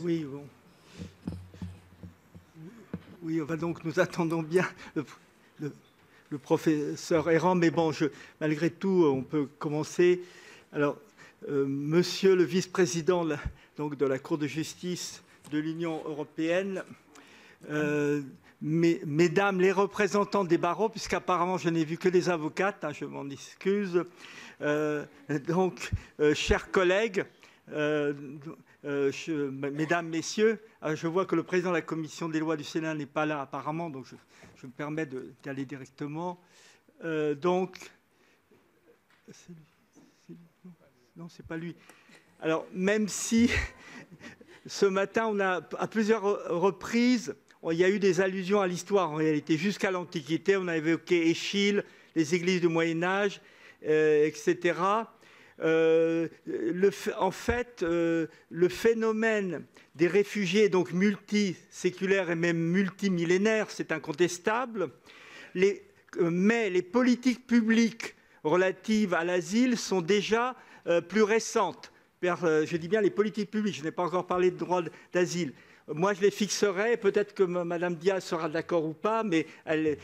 Oui, bon. Oui, donc nous attendons bien le professeur Errand, mais bon, malgré tout, on peut commencer. Alors, monsieur le vice-président de la Cour de justice de l'Union européenne, mesdames les représentants des barreaux, puisqu'apparemment je n'ai vu que des avocates, je m'en excuse. Chers collègues, mesdames, messieurs, je vois que le président de la commission des lois du Sénat n'est pas là apparemment, donc je me permets d'aller directement. Non, c'est pas lui. Alors, même si ce matin, on a à plusieurs reprises, il y a eu des allusions à l'histoire en réalité. Jusqu'à l'Antiquité, on a évoqué Échille, les églises du Moyen-Âge, etc. En fait, le phénomène des réfugiés, donc multiséculaires et même multimillénaires, c'est incontestable. Mais les politiques publiques relatives à l'asile sont déjà plus récentes. Je dis bien les politiques publiques, je n'ai pas encore parlé de droit d'asile. Moi, je les fixerai, peut-être que Mme Diaz sera d'accord ou pas, mais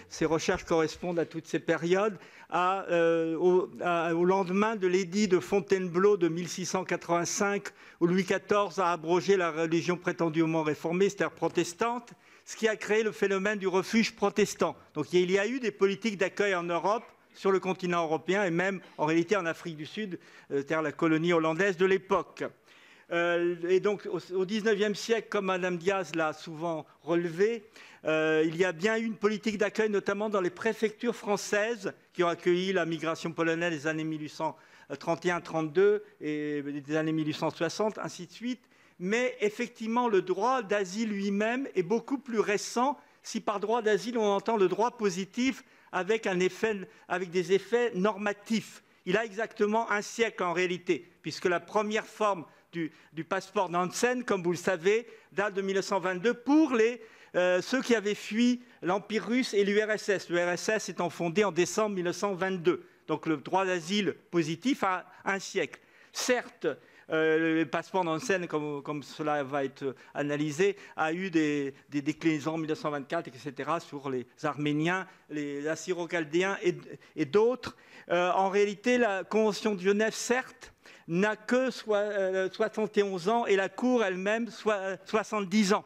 ses recherches correspondent à toutes ces périodes, au lendemain de l'édit de Fontainebleau de 1685, où Louis XIV a abrogé la religion prétendument réformée, c'est-à-dire protestante, ce qui a créé le phénomène du refuge protestant. Donc il y a eu des politiques d'accueil en Europe, sur le continent européen, et même en réalité en Afrique du Sud, c'est-à-dire la colonie hollandaise de l'époque. Et donc, au XIXe siècle, comme Mme Diaz l'a souvent relevé, il y a bien eu une politique d'accueil, notamment dans les préfectures françaises qui ont accueilli la migration polonaise des années 1831-32 et des années 1860, ainsi de suite. Mais effectivement, le droit d'asile lui-même est beaucoup plus récent, si par droit d'asile on entend le droit positif avec des effets normatifs. Il a exactement un siècle en réalité, puisque la première forme du passeport Nansen, comme vous le savez, date de 1922 pour ceux qui avaient fui l'Empire russe et l'URSS. L'URSS étant fondée en décembre 1922. Donc le droit d'asile positif a un siècle. Certes, le passeport Nansen, comme cela va être analysé, a eu des déclinaisons en 1924, etc., sur les Arméniens, les Assyro-Chaldéens et d'autres. En réalité, la Convention de Genève, certes, n'a que 71 ans et la Cour elle-même 70 ans.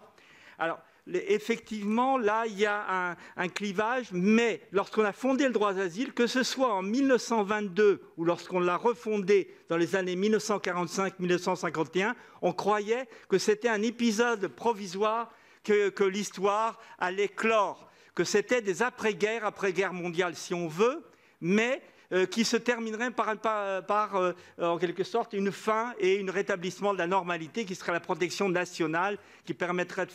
Alors, effectivement, là, il y a un clivage, mais lorsqu'on a fondé le droit d'asile, que ce soit en 1922 ou lorsqu'on l'a refondé dans les années 1945-1951, on croyait que c'était un épisode provisoire, que l'histoire allait clore, que c'était des après-guerre mondiale si on veut, mais qui se terminerait par en quelque sorte, une fin et un rétablissement de la normalité qui serait la protection nationale, qui permettrait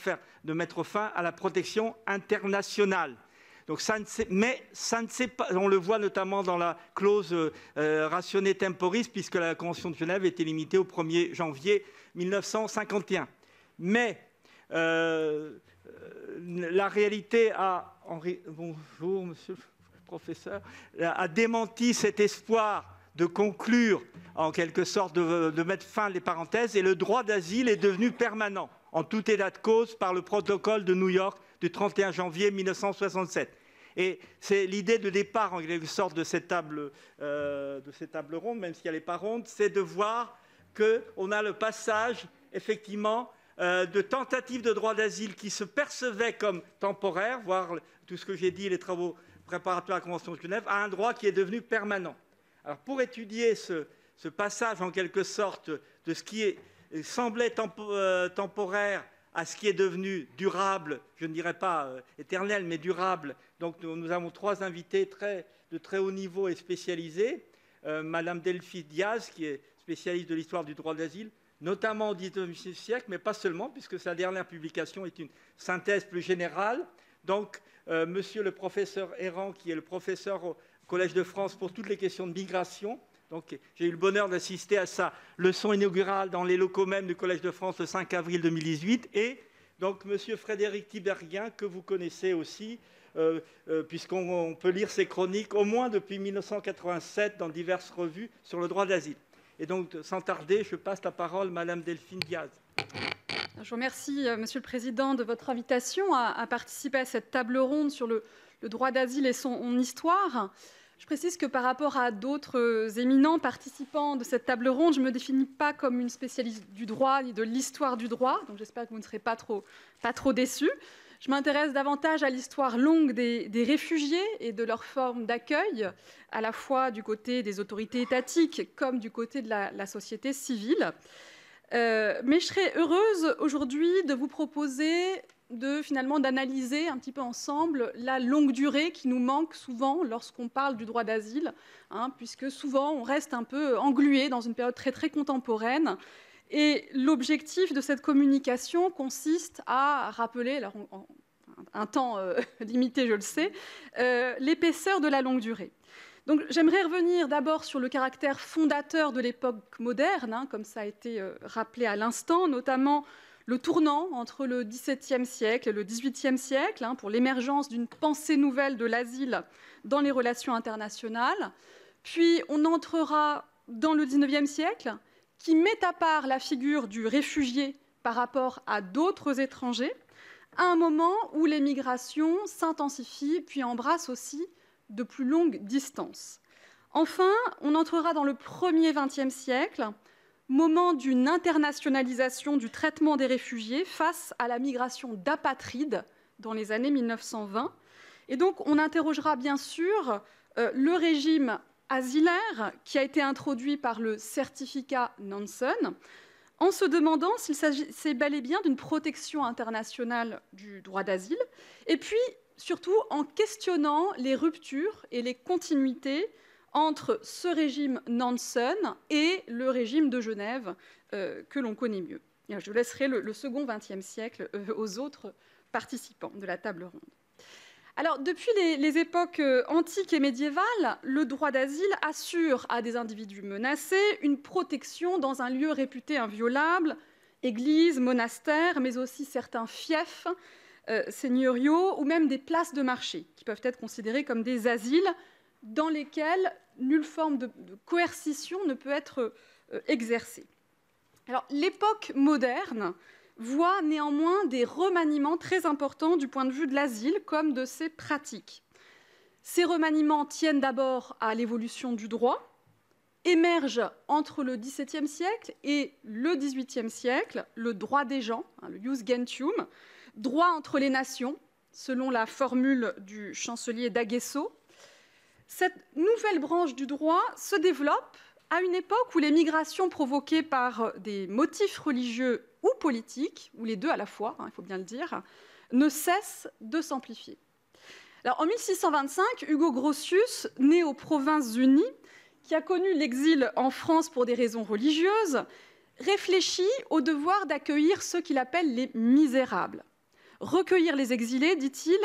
de mettre fin à la protection internationale. Donc mais ça ne s'est pas, on le voit notamment dans la clause rationnée temporis, puisque la Convention de Genève était limitée au 1er janvier 1951. Mais la réalité a... Bonjour, monsieur le professeur, a démenti cet espoir de conclure, en quelque sorte, de mettre fin les parenthèses, et le droit d'asile est devenu permanent, en tout état de cause, par le protocole de New York du 31 janvier 1967. Et c'est l'idée de départ, en quelque sorte, de cette table ronde, même si elle n'est pas ronde, c'est de voir qu'on a le passage, effectivement, de tentatives de droit d'asile qui se percevaient comme temporaires, voire tout ce que j'ai dit, les travaux préparatoire à la Convention de Genève, à un droit qui est devenu permanent. Alors, pour étudier ce passage, en quelque sorte, de ce qui semblait temporaire à ce qui est devenu durable, je ne dirais pas éternel, mais durable, donc nous avons trois invités de très haut niveau et spécialisés. Madame Delphine Diaz, qui est spécialiste de l'histoire du droit d'asile, notamment au XIXe siècle, mais pas seulement, puisque sa dernière publication est une synthèse plus générale. Donc, monsieur le professeur Errand, qui est le professeur au Collège de France pour toutes les questions de migration. Donc, j'ai eu le bonheur d'assister à sa leçon inaugurale dans les locaux même du Collège de France le 5 avril 2018. Et donc, monsieur Frédéric Tiberghien, que vous connaissez aussi, puisqu'on peut lire ses chroniques au moins depuis 1987 dans diverses revues sur le droit d'asile. Et donc, sans tarder, je passe la parole à madame Delphine Diaz. Je vous remercie, Monsieur le Président, de votre invitation à participer à cette table ronde sur le droit d'asile et son histoire. Je précise que par rapport à d'autres éminents participants de cette table ronde, je ne me définis pas comme une spécialiste du droit ni de l'histoire du droit, donc j'espère que vous ne serez pas trop déçus. Je m'intéresse davantage à l'histoire longue des réfugiés et de leur forme d'accueil, à la fois du côté des autorités étatiques comme du côté de la société civile. Mais je serais heureuse aujourd'hui de vous proposer finalement d'analyser un petit peu ensemble la longue durée qui nous manque souvent lorsqu'on parle du droit d'asile, puisque souvent on reste un peu englué dans une période très contemporaine. Et l'objectif de cette communication consiste à rappeler, alors un temps limité je le sais, l'épaisseur de la longue durée. Donc, j'aimerais revenir d'abord sur le caractère fondateur de l'époque moderne, comme ça a été rappelé à l'instant, notamment le tournant entre le XVIIe siècle et le XVIIIe siècle, pour l'émergence d'une pensée nouvelle de l'asile dans les relations internationales. Puis, on entrera dans le XIXe siècle, qui met à part la figure du réfugié par rapport à d'autres étrangers, à un moment où les migrations s'intensifient, puis embrassent aussi de plus longues distances. Enfin, on entrera dans le premier XXe siècle, moment d'une internationalisation du traitement des réfugiés face à la migration d'apatrides dans les années 1920. Et donc, on interrogera bien sûr le régime asilaire qui a été introduit par le certificat Nansen, en se demandant s'il s'agissait bel et bien d'une protection internationale du droit d'asile, et puis surtout en questionnant les ruptures et les continuités entre ce régime Nansen et le régime de Genève que l'on connaît mieux. Je laisserai le second XXe siècle aux autres participants de la table ronde. Alors, depuis les époques antiques et médiévales, le droit d'asile assure à des individus menacés une protection dans un lieu réputé inviolable, église, monastère, mais aussi certains fiefs seigneuriaux ou même des places de marché qui peuvent être considérées comme des asiles dans lesquels nulle forme de coercition ne peut être exercée. Alors, l'époque moderne voit néanmoins des remaniements très importants du point de vue de l'asile comme de ses pratiques. Ces remaniements tiennent d'abord à l'évolution du droit, émerge entre le XVIIe siècle et le XVIIIe siècle le droit des gens, le jus gentium, droit entre les nations, selon la formule du chancelier d'Aguesseau. Cette nouvelle branche du droit se développe à une époque où les migrations provoquées par des motifs religieux ou politiques, ou les deux à la fois, il faut bien le dire, ne cessent de s'amplifier. Alors, en 1625, Hugo Grotius, né aux Provinces-Unies, qui a connu l'exil en France pour des raisons religieuses, réfléchit au devoir d'accueillir ceux qu'il appelle les misérables. Recueillir les exilés, dit-il,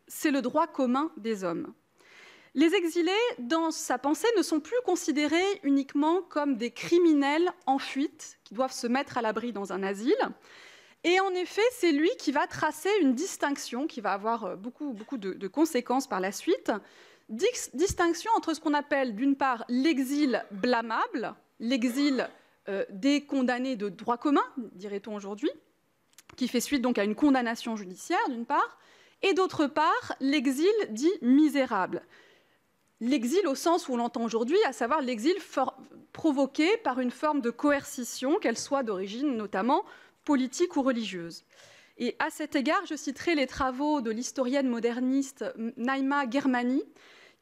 c'est le droit commun des hommes. Les exilés, dans sa pensée, ne sont plus considérés uniquement comme des criminels en fuite qui doivent se mettre à l'abri dans un asile. Et en effet, c'est lui qui va tracer une distinction qui va avoir beaucoup de conséquences par la suite. Distinction entre ce qu'on appelle d'une part l'exil blâmable, l'exil des condamnés de droit commun, dirait-on aujourd'hui, qui fait suite donc à une condamnation judiciaire d'une part, et d'autre part l'exil dit misérable. L'exil au sens où on l'entend aujourd'hui, à savoir l'exil provoqué par une forme de coercition, qu'elle soit d'origine notamment politique ou religieuse. Et à cet égard, je citerai les travaux de l'historienne moderniste Naïma Germani,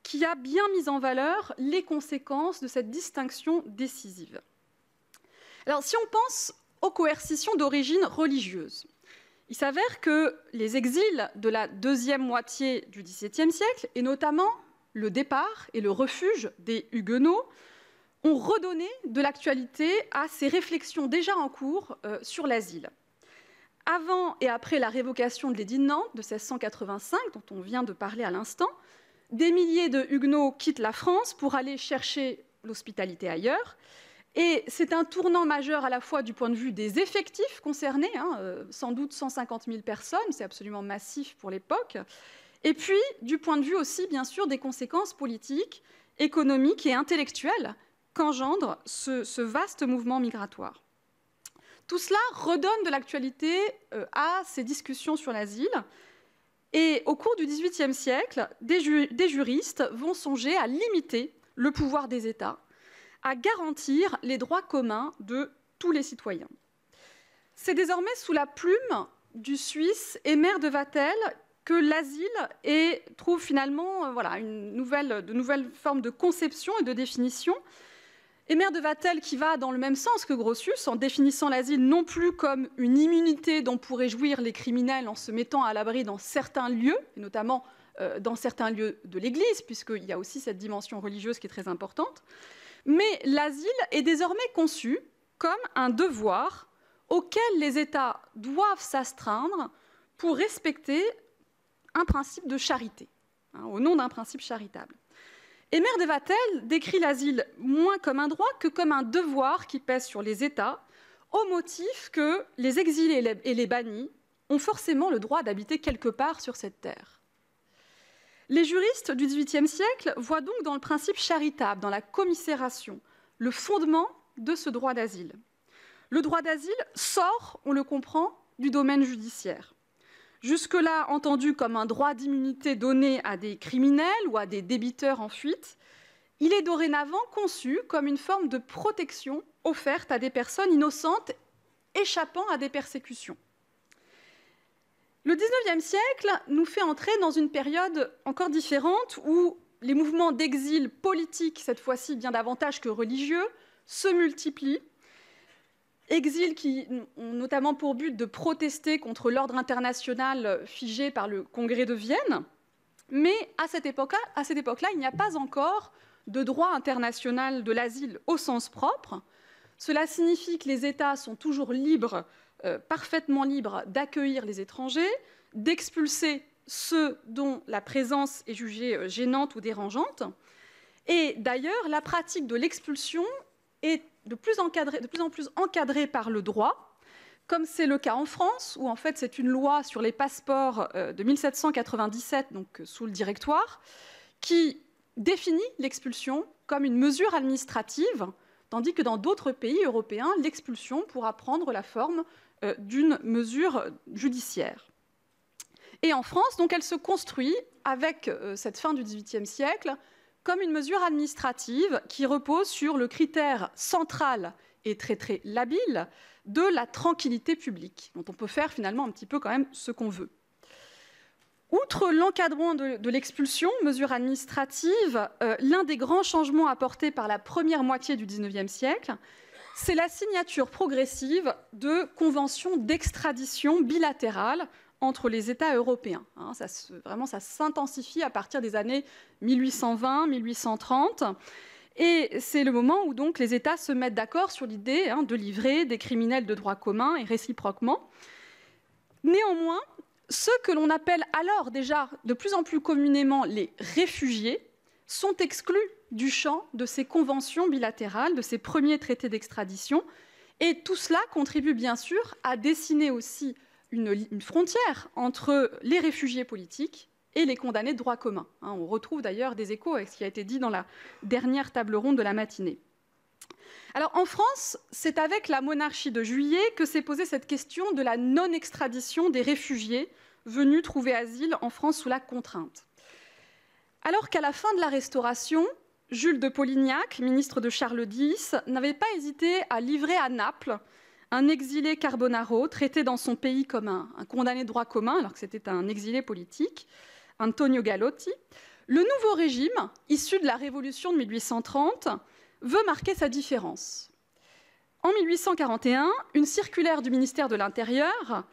qui a bien mis en valeur les conséquences de cette distinction décisive. Alors, si on pense aux coercitions d'origine religieuse, il s'avère que les exils de la deuxième moitié du XVIIe siècle, et notamment le départ et le refuge des Huguenots, ont redonné de l'actualité à ces réflexions déjà en cours sur l'asile. Avant et après la révocation de l'édit de Nantes de 1685, dont on vient de parler à l'instant, des milliers de Huguenots quittent la France pour aller chercher l'hospitalité ailleurs. Et c'est un tournant majeur à la fois du point de vue des effectifs concernés, sans doute 150 000 personnes, c'est absolument massif pour l'époque, et puis du point de vue aussi, bien sûr, des conséquences politiques, économiques et intellectuelles qu'engendre ce vaste mouvement migratoire. Tout cela redonne de l'actualité à ces discussions sur l'asile. Et au cours du XVIIIe siècle, des juristes vont songer à limiter le pouvoir des États, à garantir les droits communs de tous les citoyens. C'est désormais sous la plume du Suisse Emer de Vattel que l'asile trouve finalement de nouvelles formes de conception et de définition. Emer de Vattel qui va dans le même sens que Grotius en définissant l'asile non plus comme une immunité dont pourraient jouir les criminels en se mettant à l'abri dans certains lieux, et notamment dans certains lieux de l'Église, puisqu'il y a aussi cette dimension religieuse qui est très importante. Mais l'asile est désormais conçu comme un devoir auquel les États doivent s'astreindre pour respecter un principe de charité, au nom d'un principe charitable. Emer de Vattel décrit l'asile moins comme un droit que comme un devoir qui pèse sur les États, au motif que les exilés et les bannis ont forcément le droit d'habiter quelque part sur cette terre. Les juristes du XVIIIe siècle voient donc dans le principe charitable, dans la commisération, le fondement de ce droit d'asile. Le droit d'asile sort, on le comprend, du domaine judiciaire. Jusque-là entendu comme un droit d'immunité donné à des criminels ou à des débiteurs en fuite, il est dorénavant conçu comme une forme de protection offerte à des personnes innocentes échappant à des persécutions. Le XIXe siècle nous fait entrer dans une période encore différente où les mouvements d'exil politique, cette fois-ci bien davantage que religieux, se multiplient. Exil qui ont notamment pour but de protester contre l'ordre international figé par le Congrès de Vienne. Mais à cette époque-là, il n'y a pas encore de droit international de l'asile au sens propre. Cela signifie que les États sont toujours libres, parfaitement libres d'accueillir les étrangers, d'expulser ceux dont la présence est jugée gênante ou dérangeante. Et d'ailleurs, la pratique de l'expulsion est de plus en plus encadrée par le droit, comme c'est le cas en France, où en fait c'est une loi sur les passeports de 1797, donc sous le Directoire, qui définit l'expulsion comme une mesure administrative, tandis que dans d'autres pays européens, l'expulsion pourra prendre la forme d'une mesure judiciaire. Et en France, donc, elle se construit avec cette fin du XVIIIe siècle comme une mesure administrative qui repose sur le critère central et très très labile de la tranquillité publique, dont on peut faire finalement un petit peu quand même ce qu'on veut. Outre l'encadrement de l'expulsion, mesure administrative, l'un des grands changements apportés par la première moitié du XIXe siècle, c'est la signature progressive de conventions d'extradition bilatérales entre les États européens. Ça s'intensifie à partir des années 1820-1830. Et c'est le moment où donc les États se mettent d'accord sur l'idée de livrer des criminels de droit commun et réciproquement. Néanmoins, ceux que l'on appelle alors déjà de plus en plus communément les réfugiés sont exclus du champ de ces conventions bilatérales, de ces premiers traités d'extradition. Et tout cela contribue bien sûr à dessiner aussi une frontière entre les réfugiés politiques et les condamnés de droit commun. On retrouve d'ailleurs des échos avec ce qui a été dit dans la dernière table ronde de la matinée. Alors en France, c'est avec la monarchie de Juillet que s'est posée cette question de la non-extradition des réfugiés venus trouver asile en France sous la contrainte. Alors qu'à la fin de la Restauration, Jules de Polignac, ministre de Charles X, n'avait pas hésité à livrer à Naples un exilé Carbonaro, traité dans son pays comme un condamné de droit commun, alors que c'était un exilé politique, Antonio Galotti. Le nouveau régime, issu de la Révolution de 1830, veut marquer sa différence. En 1841, une circulaire du ministère de l'Intérieur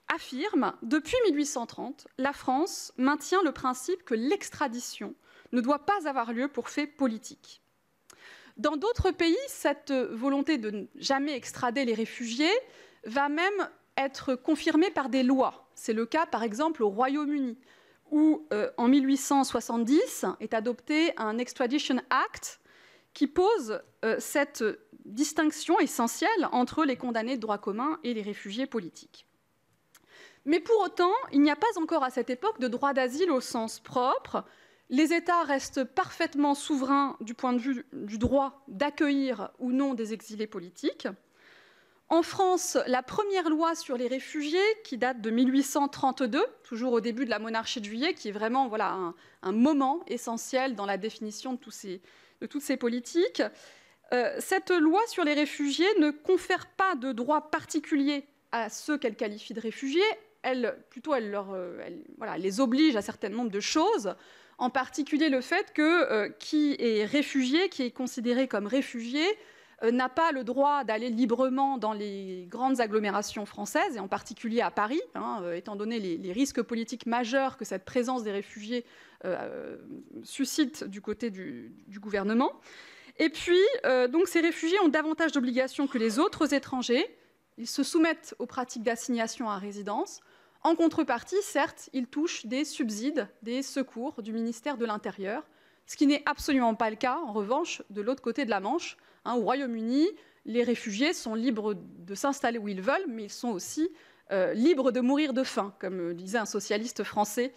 affirme « Depuis 1830, la France maintient le principe que l'extradition ne doit pas avoir lieu pour faits politiques. » Dans d'autres pays, cette volonté de ne jamais extrader les réfugiés va même être confirmée par des lois. C'est le cas, par exemple, au Royaume-Uni, où en 1870 est adopté un Extradition Act qui pose cette distinction essentielle entre les condamnés de droit commun et les réfugiés politiques. Mais pour autant, il n'y a pas encore à cette époque de droit d'asile au sens propre. Les États restent parfaitement souverains du point de vue du droit d'accueillir ou non des exilés politiques. En France, la première loi sur les réfugiés, qui date de 1832, toujours au début de la monarchie de Juillet, qui est vraiment voilà, un moment essentiel dans la définition de toutes ces politiques. Cette loi sur les réfugiés ne confère pas de droit particulier à ceux qu'elle qualifie de réfugiés. Elle les oblige à un certain nombre de choses, en particulier le fait que qui est réfugié, qui est considéré comme réfugié, n'a pas le droit d'aller librement dans les grandes agglomérations françaises, et en particulier à Paris, étant donné les risques politiques majeurs que cette présence des réfugiés suscite du côté du gouvernement. Et puis, donc, ces réfugiés ont davantage d'obligations que les autres étrangers. Ils se soumettent aux pratiques d'assignation à résidence. En contrepartie, certes, ils touchent des subsides, des secours du ministère de l'Intérieur, ce qui n'est absolument pas le cas, en revanche, de l'autre côté de la Manche. Au Royaume-Uni, les réfugiés sont libres de s'installer où ils veulent, mais ils sont aussi libres de mourir de faim, comme disait un socialiste français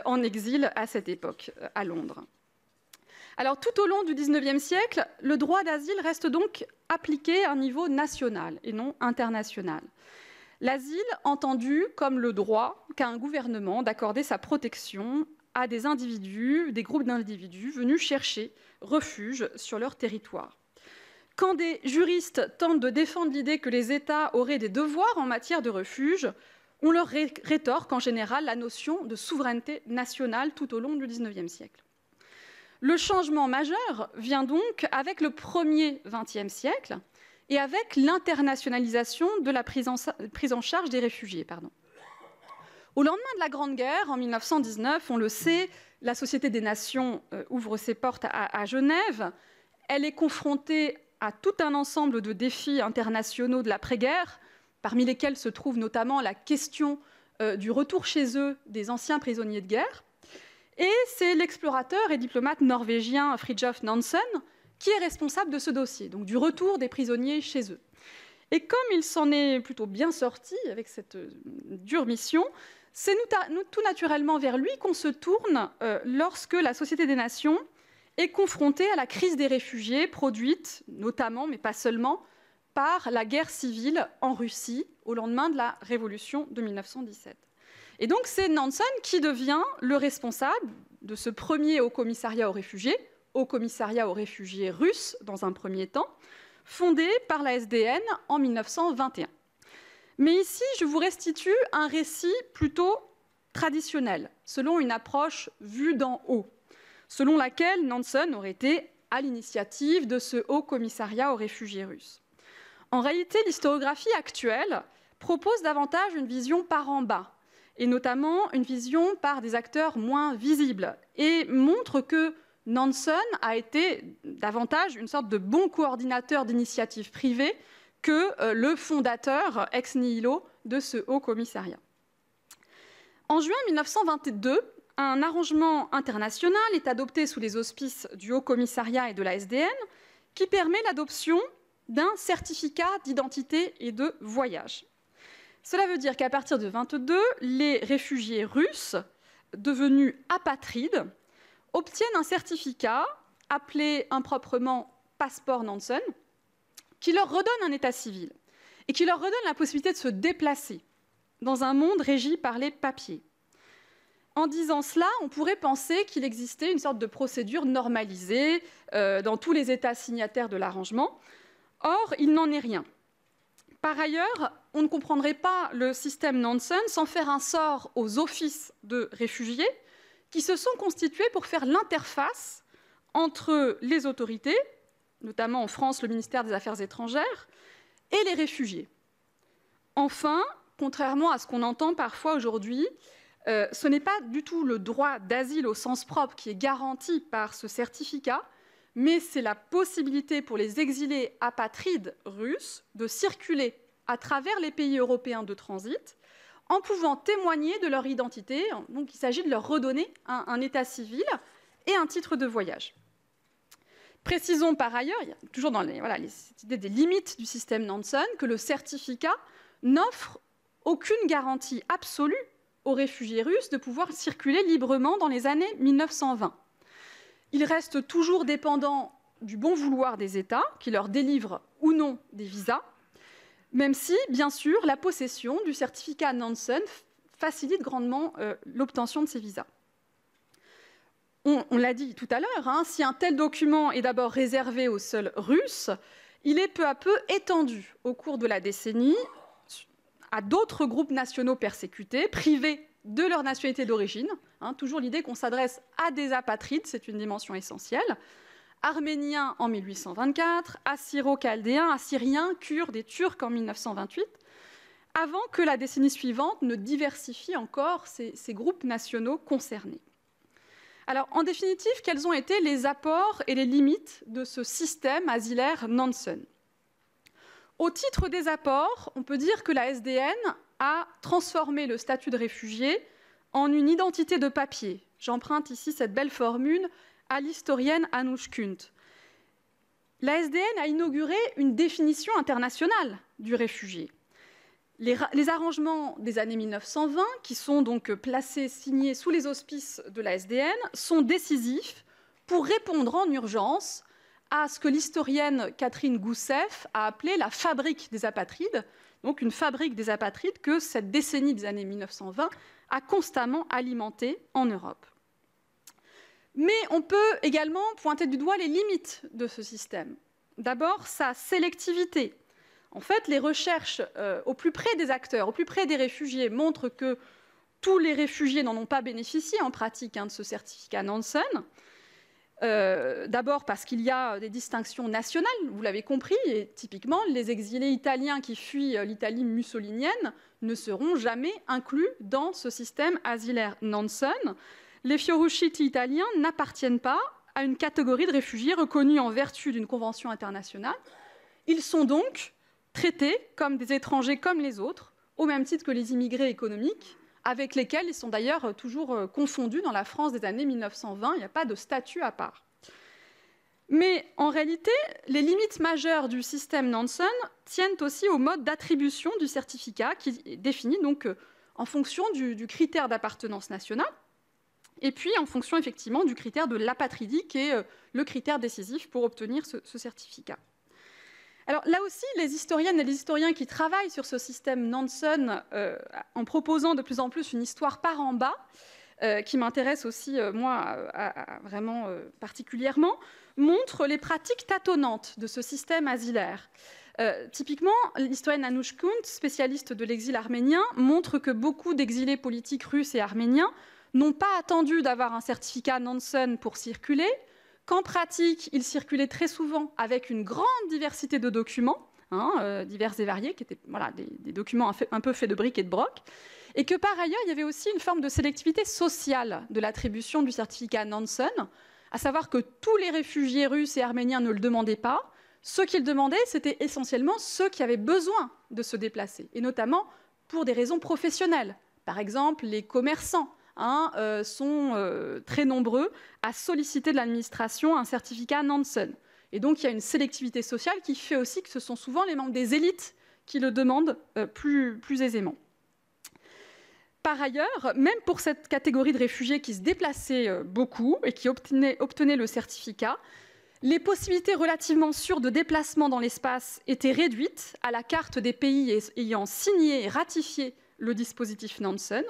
en exil à cette époque, à Londres. Alors, tout au long du XIXe siècle, le droit d'asile reste donc appliqué à un niveau national et non international. L'asile entendu comme le droit qu'a un gouvernement d'accorder sa protection à des individus, des groupes d'individus venus chercher refuge sur leur territoire. Quand des juristes tentent de défendre l'idée que les États auraient des devoirs en matière de refuge, on leur rétorque en général la notion de souveraineté nationale tout au long du XIXe siècle. Le changement majeur vient donc avec le premier XXe siècle et avec l'internationalisation de la prise en charge des réfugiés. Au lendemain de la Grande Guerre, en 1919, on le sait, la Société des Nations ouvre ses portes à Genève. Elle est confrontée à tout un ensemble de défis internationaux de l'après-guerre, parmi lesquels se trouve notamment la question du retour chez eux des anciens prisonniers de guerre. Et c'est l'explorateur et diplomate norvégien Fridtjof Nansen qui est responsable de ce dossier, donc du retour des prisonniers chez eux. Et comme il s'en est plutôt bien sorti avec cette dure mission, c'est tout naturellement vers lui qu'on se tourne lorsque la Société des Nations est confrontée à la crise des réfugiés produite notamment, mais pas seulement, par la guerre civile en Russie au lendemain de la révolution de 1917. Et donc c'est Nansen qui devient le responsable de ce premier Haut Commissariat aux réfugiés russes dans un premier temps, fondé par la SDN en 1921. Mais ici, je vous restitue un récit plutôt traditionnel, selon une approche vue d'en haut, selon laquelle Nansen aurait été à l'initiative de ce Haut Commissariat aux réfugiés russes. En réalité, l'historiographie actuelle propose davantage une vision par en bas, et notamment une vision par des acteurs moins visibles, et montre que Nansen a été davantage une sorte de bon coordinateur d'initiatives privées que le fondateur ex nihilo de ce Haut Commissariat. En juin 1922, un arrangement international est adopté sous les auspices du Haut Commissariat et de la SDN qui permet l'adoption d'un certificat d'identité et de voyage. Cela veut dire qu'à partir de 1922, les réfugiés russes devenus apatrides obtiennent un certificat appelé improprement passeport Nansen qui leur redonne un état civil et qui leur redonne la possibilité de se déplacer dans un monde régi par les papiers. En disant cela, on pourrait penser qu'il existait une sorte de procédure normalisée dans tous les États signataires de l'arrangement. Or, il n'en est rien. Par ailleurs, on ne comprendrait pas le système Nansen sans faire un sort aux offices de réfugiés qui se sont constitués pour faire l'interface entre les autorités, notamment en France le ministère des Affaires étrangères, et les réfugiés. Enfin, contrairement à ce qu'on entend parfois aujourd'hui, ce n'est pas du tout le droit d'asile au sens propre qui est garanti par ce certificat, mais c'est la possibilité pour les exilés apatrides russes de circuler à travers les pays européens de transit en pouvant témoigner de leur identité. Donc il s'agit de leur redonner un état civil et un titre de voyage. Précisons par ailleurs, il y a toujours dans cette idée des limites du système Nansen, que le certificat n'offre aucune garantie absolue aux réfugiés russes de pouvoir circuler librement dans les années 1920. Il reste toujours dépendant du bon vouloir des États, qui leur délivrent ou non des visas. même si, bien sûr, la possession du certificat Nansen facilite grandement l'obtention de ces visas. On l'a dit tout à l'heure, hein, si un tel document est d'abord réservé aux seuls Russes, il est peu à peu étendu au cours de la décennie à d'autres groupes nationaux persécutés, privés de leur nationalité d'origine. Hein, toujours l'idée qu'on s'adresse à des apatrides, c'est une dimension essentielle. Arméniens en 1824, assyro-chaldéens, assyriens, kurdes et turcs en 1928, avant que la décennie suivante ne diversifie encore ces groupes nationaux concernés. Alors, en définitive, quels ont été les apports et les limites de ce système asilaire Nansen? Au titre des apports, on peut dire que la SDN a transformé le statut de réfugié en une identité de papier. J'emprunte ici cette belle formule à l'historienne Anoush Kunt. La SDN a inauguré une définition internationale du réfugié. Les arrangements des années 1920, qui sont donc placés, signés sous les auspices de la SDN, sont décisifs pour répondre en urgence à ce que l'historienne Catherine Goussef a appelé la fabrique des apatrides, donc une fabrique des apatrides que cette décennie des années 1920 a constamment alimentée en Europe. Mais on peut également pointer du doigt les limites de ce système. D'abord, sa sélectivité. En fait, les recherches au plus près des acteurs, au plus près des réfugiés, montrent que tous les réfugiés n'en ont pas bénéficié en pratique de ce certificat Nansen. D'abord parce qu'il y a des distinctions nationales, vous l'avez compris, et typiquement, les exilés italiens qui fuient l'Italie mussolinienne ne seront jamais inclus dans ce système asilaire Nansen. Les Fioruciti italiens n'appartiennent pas à une catégorie de réfugiés reconnue en vertu d'une convention internationale. Ils sont donc traités comme des étrangers comme les autres, au même titre que les immigrés économiques, avec lesquels ils sont d'ailleurs toujours confondus dans la France des années 1920. Il n'y a pas de statut à part. Mais en réalité, les limites majeures du système Nansen tiennent aussi au mode d'attribution du certificat, qui est défini donc en fonction du critère d'appartenance nationale, et puis en fonction effectivement du critère de l'apatridie, qui est le critère décisif pour obtenir ce certificat. Alors là aussi, les historiennes et les historiens qui travaillent sur ce système Nansen, en proposant de plus en plus une histoire par en bas, qui m'intéresse aussi, moi, vraiment particulièrement, montrent les pratiques tâtonnantes de ce système asilaire. Typiquement, l'historienne Anoush Kunt, spécialiste de l'exil arménien, montre que beaucoup d'exilés politiques russes et arméniens n'ont pas attendu d'avoir un certificat Nansen pour circuler, qu'en pratique, ils circulaient très souvent avec une grande diversité de documents, divers et variés, qui étaient des documents un peu faits de briques et de broc, et que par ailleurs, il y avait aussi une forme de sélectivité sociale de l'attribution du certificat Nansen, à savoir que tous les réfugiés russes et arméniens ne le demandaient pas. Ceux qui le demandaient, c'était essentiellement ceux qui avaient besoin de se déplacer, et notamment pour des raisons professionnelles. Par exemple, les commerçants sont très nombreux à solliciter de l'administration un certificat Nansen. Et donc, il y a une sélectivité sociale qui fait aussi que ce sont souvent les membres des élites qui le demandent plus aisément. Par ailleurs, même pour cette catégorie de réfugiés qui se déplaçaient beaucoup et qui obtenaient le certificat, les possibilités relativement sûres de déplacement dans l'espace étaient réduites à la carte des pays ayant signé et ratifié le dispositif Nansen,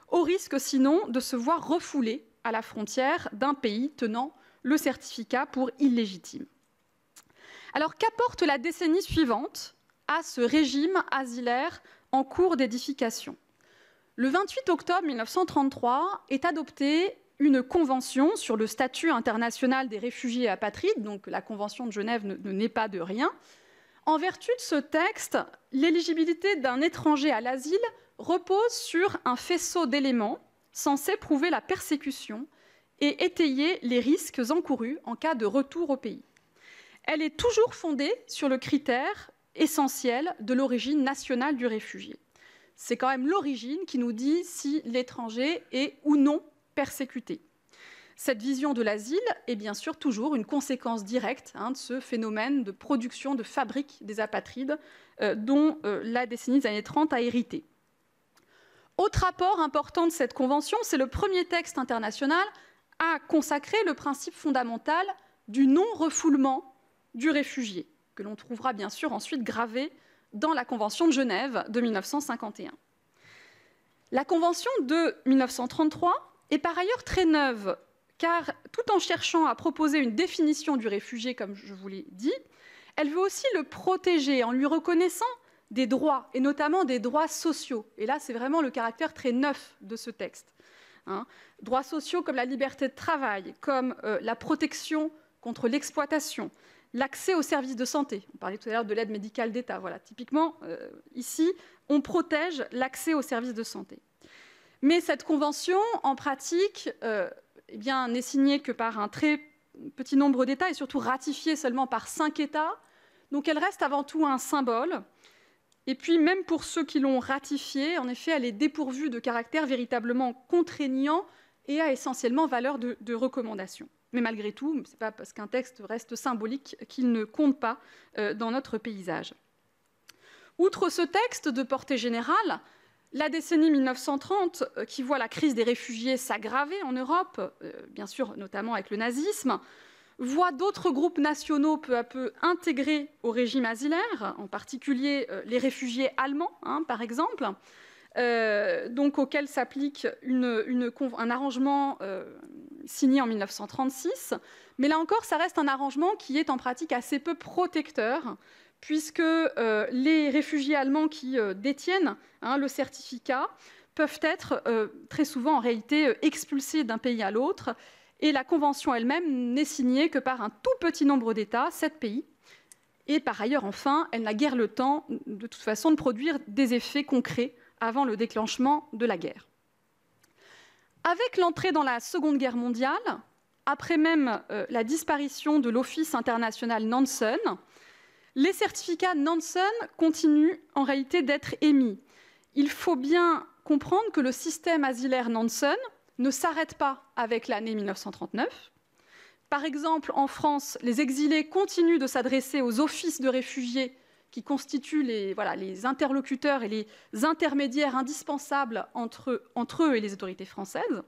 au risque sinon de se voir refoulé à la frontière d'un pays tenant le certificat pour illégitime. Alors qu'apporte la décennie suivante à ce régime asilaire en cours d'édification? Le 28 octobre 1933 est adoptée une convention sur le statut international des réfugiés apatrides, donc la convention de Genève ne naît pas de rien. En vertu de ce texte, l'éligibilité d'un étranger à l'asile repose sur un faisceau d'éléments censés prouver la persécution et étayer les risques encourus en cas de retour au pays. Elle est toujours fondée sur le critère essentiel de l'origine nationale du réfugié. C'est quand même l'origine qui nous dit si l'étranger est ou non persécuté. Cette vision de l'asile est bien sûr toujours une conséquence directe de ce phénomène de production, de fabrique des apatrides dont la décennie des années 30 a hérité. Autre apport important de cette convention, c'est le premier texte international à consacrer le principe fondamental du non-refoulement du réfugié, que l'on trouvera bien sûr ensuite gravé dans la Convention de Genève de 1951. La Convention de 1933 est par ailleurs très neuve, car tout en cherchant à proposer une définition du réfugié, comme je vous l'ai dit, elle veut aussi le protéger en lui reconnaissant des droits, et notamment des droits sociaux. Et là, c'est vraiment le caractère très neuf de ce texte. Droits sociaux comme la liberté de travail, comme la protection contre l'exploitation, l'accès aux services de santé. On parlait tout à l'heure de l'aide médicale d'État. Voilà, typiquement, ici, on protège l'accès aux services de santé. Mais cette convention, en pratique, n'est signée que par un très petit nombre d'États et surtout ratifiée seulement par 5 États. Donc elle reste avant tout un symbole. Et puis, même pour ceux qui l'ont ratifiée, en effet, elle est dépourvue de caractère véritablement contraignant et a essentiellement valeur de recommandation. Mais malgré tout, ce n'est pas parce qu'un texte reste symbolique qu'il ne compte pas dans notre paysage. Outre ce texte de portée générale, la décennie 1930, qui voit la crise des réfugiés s'aggraver en Europe, bien sûr notamment avec le nazisme, voit d'autres groupes nationaux peu à peu intégrés au régime asilaire, en particulier les réfugiés allemands, par exemple, donc auquel s'applique un arrangement signé en 1936. Mais là encore, ça reste un arrangement qui est en pratique assez peu protecteur, puisque les réfugiés allemands qui détiennent le certificat peuvent être très souvent en réalité expulsés d'un pays à l'autre. Et la Convention elle-même n'est signée que par un tout petit nombre d'États, 7 pays. Et par ailleurs, enfin, elle n'a guère le temps, de toute façon, de produire des effets concrets avant le déclenchement de la guerre. Avec l'entrée dans la Seconde Guerre mondiale, après même la disparition de l'Office international Nansen, les certificats Nansen continuent en réalité d'être émis. Il faut bien comprendre que le système asilaire Nansen ne s'arrête pas avec l'année 1939. Par exemple, en France, les exilés continuent de s'adresser aux offices de réfugiés qui constituent les interlocuteurs et les intermédiaires indispensables entre eux et les autorités françaises.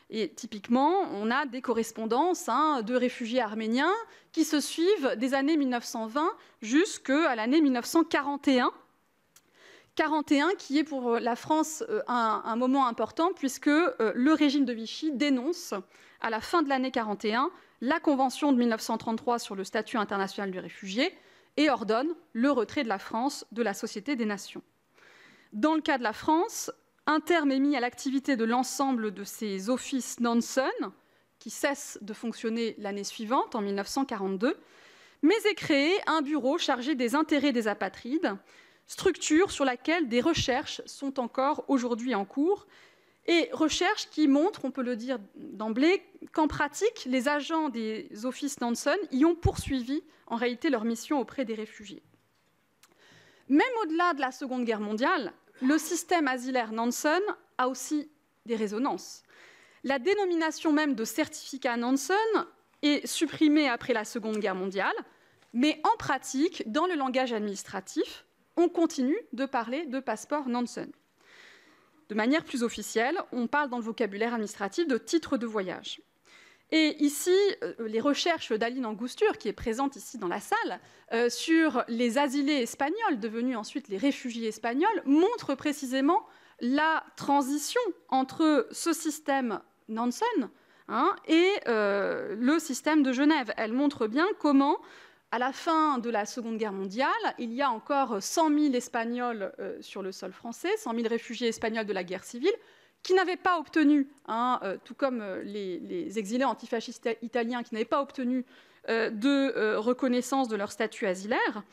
Et typiquement, on a des correspondances de réfugiés arméniens qui se suivent des années 1920 jusqu'à l'année 1941. 41 qui est pour la France un moment important puisque le régime de Vichy dénonce à la fin de l'année 41 la Convention de 1933 sur le statut international du réfugié et ordonne le retrait de la France de la Société des Nations. Dans le cas de la France, un terme est mis à l'activité de l'ensemble de ces offices Nansen, qui cessent de fonctionner l'année suivante, en 1942, mais est créé un bureau chargé des intérêts des apatrides, structure sur laquelle des recherches sont encore aujourd'hui en cours, et recherches qui montrent, on peut le dire d'emblée, qu'en pratique, les agents des offices Nansen y ont poursuivi en réalité leur mission auprès des réfugiés. Même au-delà de la Seconde Guerre mondiale, le système asilaire Nansen a aussi des résonances. La dénomination même de certificat Nansen est supprimée après la Seconde Guerre mondiale, mais en pratique, dans le langage administratif, on continue de parler de passeport Nansen. De manière plus officielle, on parle dans le vocabulaire administratif de titre de voyage. Et ici, les recherches d'Aline Angusture, qui est présente ici dans la salle, sur les asilés espagnols, devenus ensuite les réfugiés espagnols, montrent précisément la transition entre ce système Nansen et le système de Genève. Elle montre bien comment, à la fin de la Seconde Guerre mondiale, il y a encore 100 000 Espagnols sur le sol français, 100 000 réfugiés espagnols de la guerre civile, qui n'avaient pas obtenu, tout comme les exilés antifascistes italiens, qui n'avaient pas obtenu de reconnaissance de leur statut asilaire,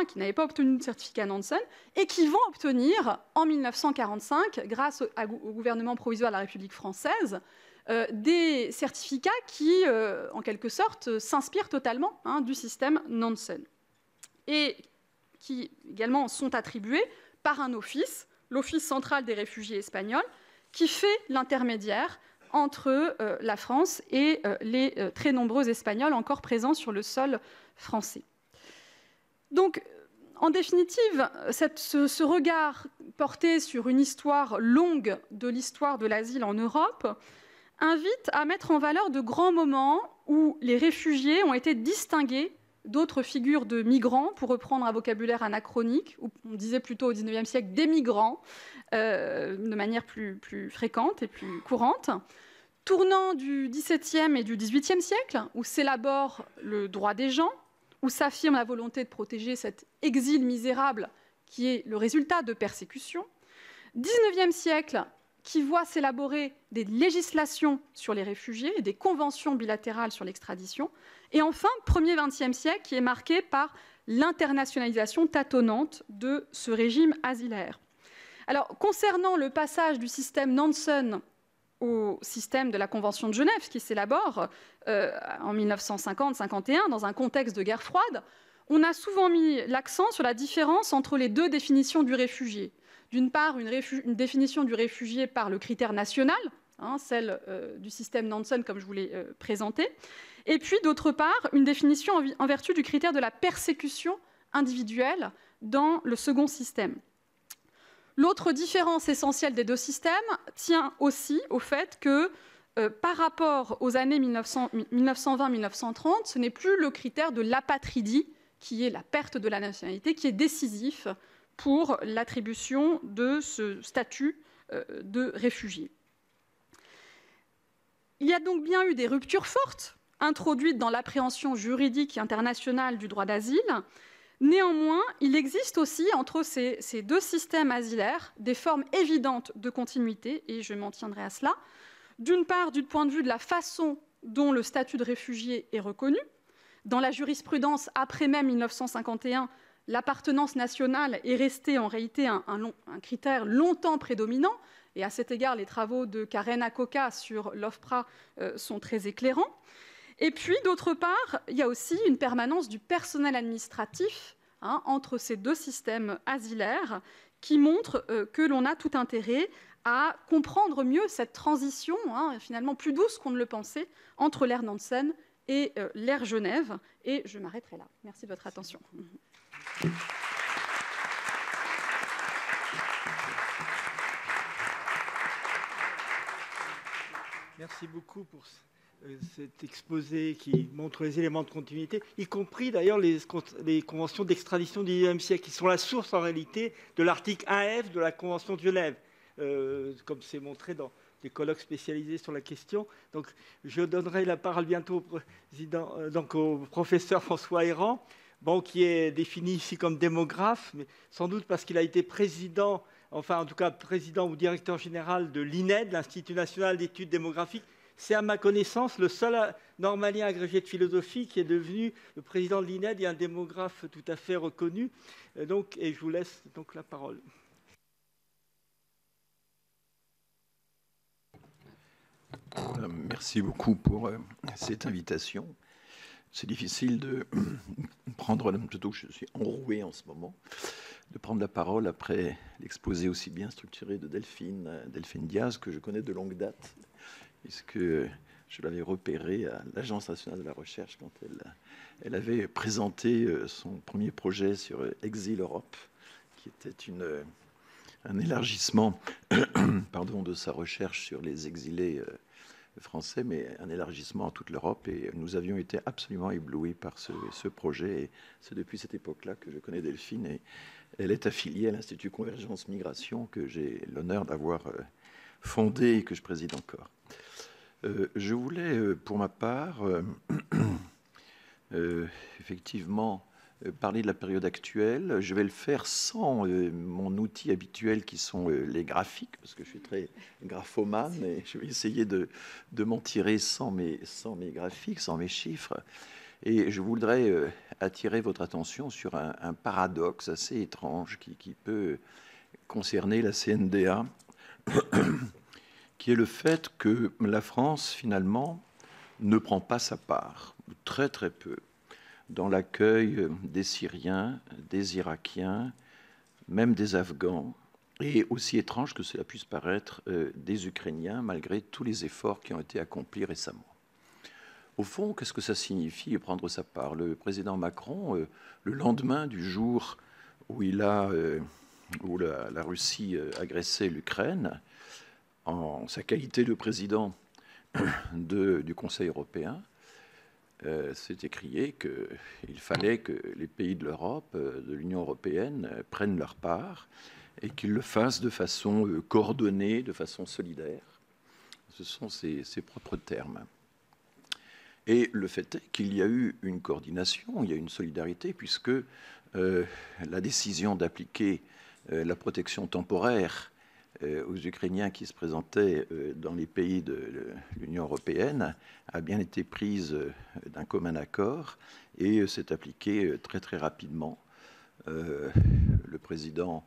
qui n'avaient pas obtenu de certificat Nansen, et qui vont obtenir, en 1945, grâce au gouvernement provisoire de la République française, des certificats qui, en quelque sorte, s'inspirent totalement du système Nansen, et qui également sont attribués par un office, l'Office central des réfugiés espagnols, qui fait l'intermédiaire entre la France et les très nombreux Espagnols encore présents sur le sol français. Donc, en définitive, ce regard porté sur une histoire longue de l'histoire de l'asile en Europe invite à mettre en valeur de grands moments où les réfugiés ont été distingués d'autres figures de migrants, pour reprendre un vocabulaire anachronique, ou on disait plutôt au XIXe siècle des migrants, de manière plus fréquente et plus courante. Tournant du XVIIe et du XVIIIe siècle, où s'élabore le droit des gens, où s'affirme la volonté de protéger cet exil misérable qui est le résultat de persécutions. XIXe siècle, qui voit s'élaborer des législations sur les réfugiés et des conventions bilatérales sur l'extradition. Et enfin, premier XXe siècle, qui est marqué par l'internationalisation tâtonnante de ce régime asilaire. Alors, concernant le passage du système Nansen au système de la Convention de Genève, qui s'élabore en 1950-51 dans un contexte de guerre froide, on a souvent mis l'accent sur la différence entre les deux définitions du réfugié. D'une part, une définition du réfugié par le critère national, celle du système Nansen, comme je vous l'ai présenté, et puis, d'autre part, une définition en vertu du critère de la persécution individuelle dans le second système. L'autre différence essentielle des deux systèmes tient aussi au fait que, par rapport aux années 1920-1930, ce n'est plus le critère de l'apatridie, qui est la perte de la nationalité, qui est décisif pour l'attribution de ce statut de réfugié. Il y a donc bien eu des ruptures fortes introduites dans l'appréhension juridique internationale du droit d'asile. Néanmoins, il existe aussi entre ces deux systèmes asilaires des formes évidentes de continuité, et je m'en tiendrai à cela. D'une part, du point de vue de la façon dont le statut de réfugié est reconnu. Dans la jurisprudence après mai 1951, l'appartenance nationale est restée en réalité un critère longtemps prédominant, et à cet égard, les travaux de Karen Akoka sur l'OFPRA sont très éclairants. Et puis, d'autre part, il y a aussi une permanence du personnel administratif entre ces deux systèmes asilaires qui montre que l'on a tout intérêt à comprendre mieux cette transition, finalement plus douce qu'on ne le pensait, entre l'ère Nansen et l'ère Genève. Et je m'arrêterai là. Merci de votre attention. Merci beaucoup pour cet exposé qui montre les éléments de continuité, y compris d'ailleurs les conventions d'extradition du XIXe siècle, qui sont la source en réalité de l'article 1F de la Convention de Genève, comme c'est montré dans des colloques spécialisés sur la question. Donc, je donnerai la parole bientôt au professeur François Héran, qui est défini ici comme démographe, mais sans doute parce qu'il a été président, enfin en tout cas président ou directeur général de l'INED, l'Institut national d'études démographiques. C'est à ma connaissance le seul normalien agrégé de philosophie qui est devenu le président de l'INED et un démographe tout à fait reconnu. Et je vous laisse donc la parole. Merci beaucoup pour cette invitation. C'est difficile de prendre, plutôt que je suis enroué en ce moment, de prendre la parole après l'exposé aussi bien structuré de Delphine Diaz, que je connais de longue date, puisque je l'avais repérée à l'Agence nationale de la recherche quand elle avait présenté son premier projet sur Exil Europe, qui était un élargissement de sa recherche sur les exilés français, mais un élargissement à toute l'Europe. Et nous avions été absolument éblouis par ce projet. Et c'est depuis cette époque-là que je connais Delphine. Et elle est affiliée à l'Institut Convergence Migration, que j'ai l'honneur d'avoir fondé et que je préside encore. Je voulais, pour ma part, effectivement, parler de la période actuelle. Je vais le faire sans mon outil habituel qui sont les graphiques, parce que je suis très graphomane et je vais essayer de m'en tirer sans mes graphiques, sans mes chiffres. Et je voudrais attirer votre attention sur un paradoxe assez étrange qui peut concerner la CNDA, qui est le fait que la France, finalement, ne prend pas sa part, très très peu, dans l'accueil des Syriens, des Irakiens, même des Afghans, et aussi étrange que cela puisse paraître, des Ukrainiens, malgré tous les efforts qui ont été accomplis récemment. Au fond, qu'est-ce que ça signifie prendre sa part? Le président Macron, le lendemain du jour où la Russie agressait l'Ukraine, en sa qualité de président du Conseil européen, s'est écrié qu'il fallait que les pays de l'Europe, de l'Union européenne, prennent leur part et qu'ils le fassent de façon coordonnée, de façon solidaire. Ce sont ses propres termes. Et le fait est qu'il y a eu une coordination, il y a eu une solidarité, puisque la décision d'appliquer la protection temporaire aux Ukrainiens qui se présentaient dans les pays de l'Union européenne a bien été prise d'un commun accord et s'est appliquée très très rapidement. Le président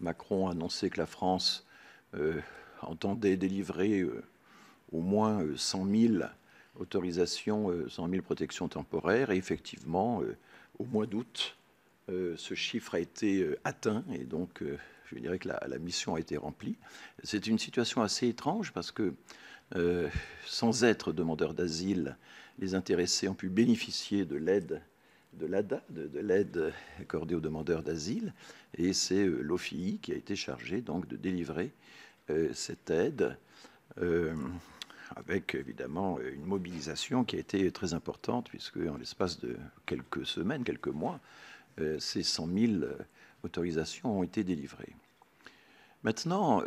Macron a annoncé que la France entendait délivrer au moins 100 000 autorisations, 100 000 protections temporaires, et effectivement, au mois d'août, ce chiffre a été atteint, et donc je dirais que la mission a été remplie. C'est une situation assez étrange parce que, sans être demandeurs d'asile, les intéressés ont pu bénéficier de l'aide de l'ADA, de l'aide accordée aux demandeurs d'asile, et c'est l'OFII qui a été chargé donc de délivrer cette aide, avec évidemment une mobilisation qui a été très importante, puisque en l'espace de quelques semaines, quelques mois, ces 100 000 autorisations ont été délivrées. Maintenant,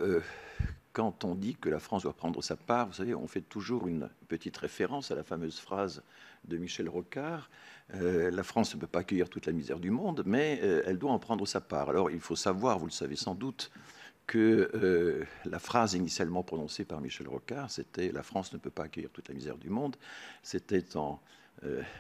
quand on dit que la France doit prendre sa part, vous savez, on fait toujours une petite référence à la fameuse phrase de Michel Rocard, la France ne peut pas accueillir toute la misère du monde, mais elle doit en prendre sa part. Alors il faut savoir, vous le savez sans doute, que la phrase initialement prononcée par Michel Rocard, c'était « la France ne peut pas accueillir toute la misère du monde ». C'était en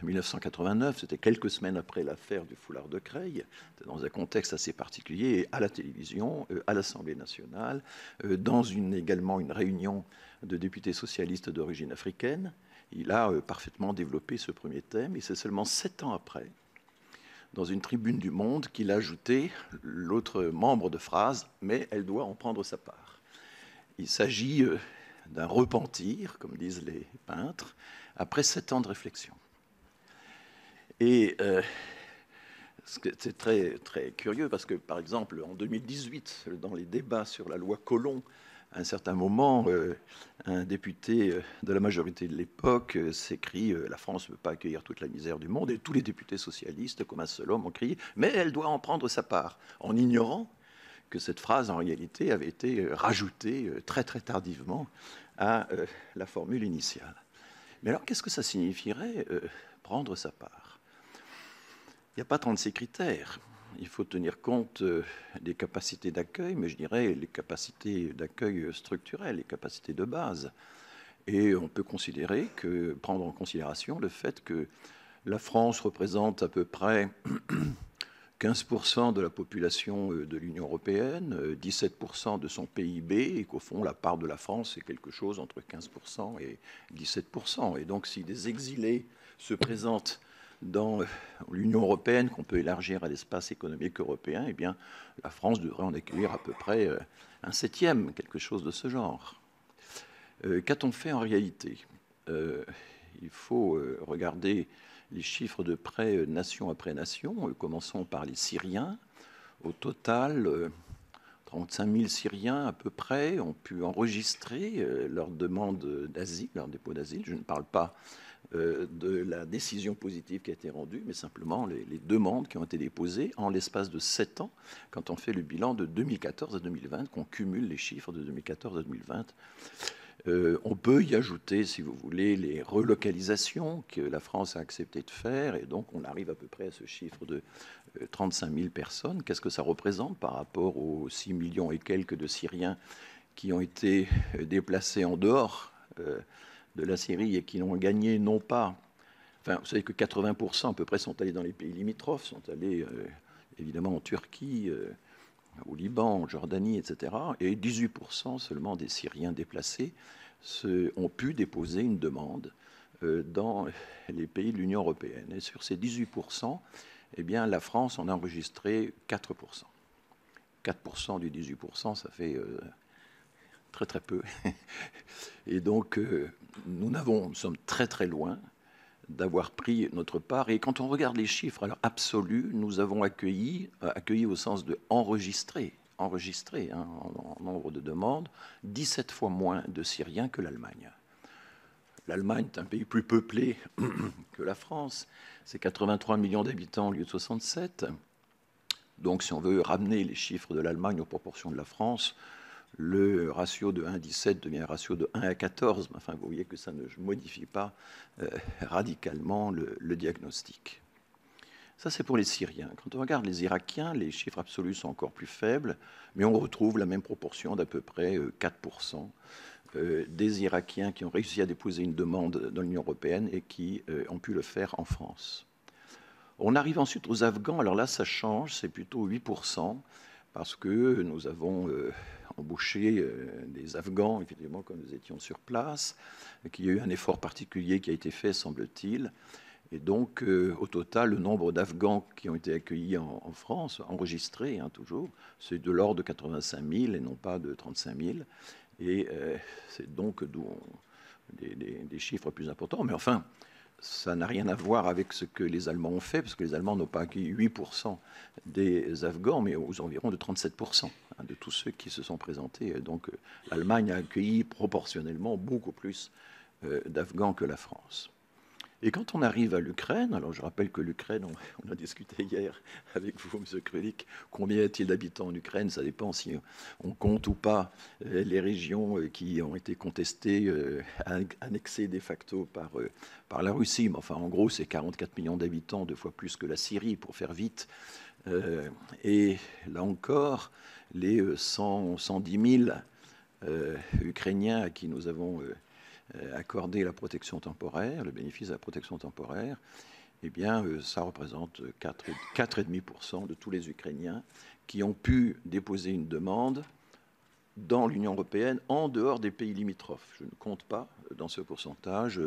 1989, c'était quelques semaines après l'affaire du foulard de Creil, dans un contexte assez particulier, à la télévision, à l'Assemblée nationale, dans également une réunion de députés socialistes d'origine africaine. Il a parfaitement développé ce premier thème, et c'est seulement 7 ans après, dans une tribune du Monde, qu'il a ajouté l'autre membre de phrase, mais elle doit en prendre sa part. Il s'agit d'un repentir, comme disent les peintres, après 7 ans de réflexion. Et c'est très, très curieux, parce que, par exemple, en 2018, dans les débats sur la loi Collomb, à un certain moment, un député de la majorité de l'époque s'écrie « La France ne peut pas accueillir toute la misère du monde », et tous les députés socialistes, comme un seul homme, ont crié « Mais elle doit en prendre sa part », en ignorant que cette phrase, en réalité, avait été rajoutée très, très tardivement à la formule initiale. Mais alors, qu'est-ce que ça signifierait prendre sa part? Il n'y a pas 36 critères. Il faut tenir compte des capacités d'accueil, mais je dirais les capacités d'accueil structurelles, les capacités de base. Et on peut prendre en considération le fait que la France représente à peu près 15% de la population de l'Union européenne, 17% de son PIB, et qu'au fond, la part de la France est quelque chose entre 15% et 17%. Et donc, si des exilés se présentent dans l'Union européenne, qu'on peut élargir à l'espace économique européen, eh bien, la France devrait en accueillir à peu près un septième, quelque chose de ce genre. Qu'a-t-on fait en réalité? Il faut regarder les chiffres de près, nation après nation. Commençons par les Syriens. Au total, 35 000 Syriens à peu près ont pu enregistrer leur demande d'asile, leur dépôt d'asile. Je ne parle pas de la décision positive qui a été rendue, mais simplement les demandes qui ont été déposées en l'espace de 7 ans, quand on fait le bilan de 2014 à 2020, qu'on cumule les chiffres de 2014 à 2020. On peut y ajouter, si vous voulez, les relocalisations que la France a accepté de faire, et donc on arrive à peu près à ce chiffre de 35 000 personnes. Qu'est-ce que ça représente par rapport aux 6 millions et quelques de Syriens qui ont été déplacés en dehors de la Syrie et qui n'ont gagné non pas... Enfin, vous savez que 80% à peu près sont allés dans les pays limitrophes, sont allés évidemment en Turquie, au Liban, en Jordanie, etc. Et 18% seulement des Syriens déplacés ont pu déposer une demande dans les pays de l'Union européenne. Et sur ces 18%, eh bien, la France en a enregistré 4%. 4% du 18%, ça fait très très peu. Et donc, nous sommes très très loin d'avoir pris notre part. Et quand on regarde les chiffres alors absolus, nous avons accueilli au sens de enregistré hein, en nombre de demandes, 17 fois moins de Syriens que l'Allemagne. l'Allemagne est un pays plus peuplé que la France. C'est 83 millions d'habitants au lieu de 67. Donc, si on veut ramener les chiffres de l'Allemagne aux proportions de la France, le ratio de 1 à 17 devient un ratio de 1 à 14. Enfin, vous voyez que ça ne modifie pas radicalement le diagnostic. Ça, c'est pour les Syriens. Quand on regarde les Irakiens, les chiffres absolus sont encore plus faibles, mais on retrouve la même proportion d'à peu près 4% des Irakiens qui ont réussi à déposer une demande dans l'Union européenne et qui ont pu le faire en France. On arrive ensuite aux Afghans. Alors là, ça change, c'est plutôt 8%, parce que nous avons embauché des Afghans, évidemment, quand nous étions sur place, qu'il y a eu un effort particulier qui a été fait, semble-t-il. Et donc, au total, le nombre d'Afghans qui ont été accueillis en France, enregistrés toujours, c'est de l'ordre de 85 000 et non pas de 35 000. Et c'est donc d'où des chiffres plus importants. Mais enfin, ça n'a rien à voir avec ce que les Allemands ont fait, parce que les Allemands n'ont pas accueilli 8% des Afghans, mais aux environs de 37% de tous ceux qui se sont présentés. Donc l'Allemagne a accueilli proportionnellement beaucoup plus d'Afghans que la France. Et quand on arrive à l'Ukraine, alors je rappelle que l'Ukraine, on a discuté hier avec vous, M. Krulik, combien y a-t-il d'habitants en Ukraine? Ça dépend si on compte ou pas les régions qui ont été contestées, annexées de facto par la Russie. Mais enfin, en gros, c'est 44 millions d'habitants, 2 fois plus que la Syrie, pour faire vite. Et là encore, les 110 000 Ukrainiens à qui nous avons accorder la protection temporaire, le bénéfice de la protection temporaire, eh bien, ça représente 4,5% de tous les Ukrainiens qui ont pu déposer une demande dans l'Union européenne en dehors des pays limitrophes. Je ne compte pas dans ce pourcentage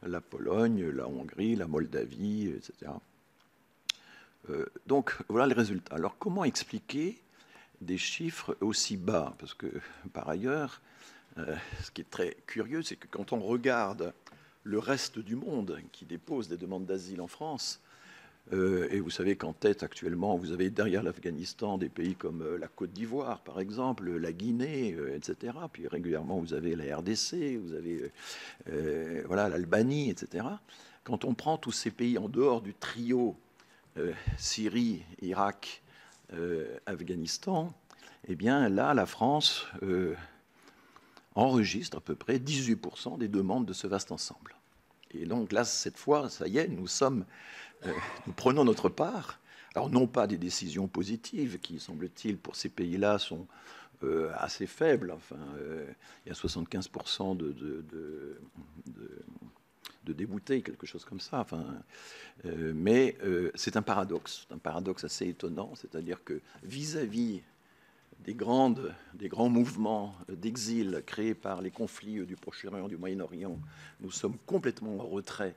la Pologne, la Hongrie, la Moldavie, etc. Donc, voilà le résultat. Alors, comment expliquer des chiffres aussi bas? Parce que, par ailleurs, ce qui est très curieux, c'est que quand on regarde le reste du monde qui dépose des demandes d'asile en France, et vous savez qu'en tête actuellement, vous avez derrière l'Afghanistan des pays comme la Côte d'Ivoire, par exemple, la Guinée, etc. Puis régulièrement, vous avez la RDC, vous avez voilà, l'Albanie, etc. Quand on prend tous ces pays en dehors du trio Syrie, Irak, Afghanistan, eh bien là, la France enregistre à peu près 18% des demandes de ce vaste ensemble. Et donc là, cette fois, ça y est, nous prenons notre part. Alors non pas des décisions positives qui, semble-t-il, pour ces pays-là sont assez faibles. Enfin, il y a 75% de déboutés, quelque chose comme ça. Enfin, mais c'est un paradoxe assez étonnant, c'est-à-dire que vis-à-vis des grands mouvements d'exil créés par les conflits du Proche-Orient, du Moyen-Orient, nous sommes complètement en retrait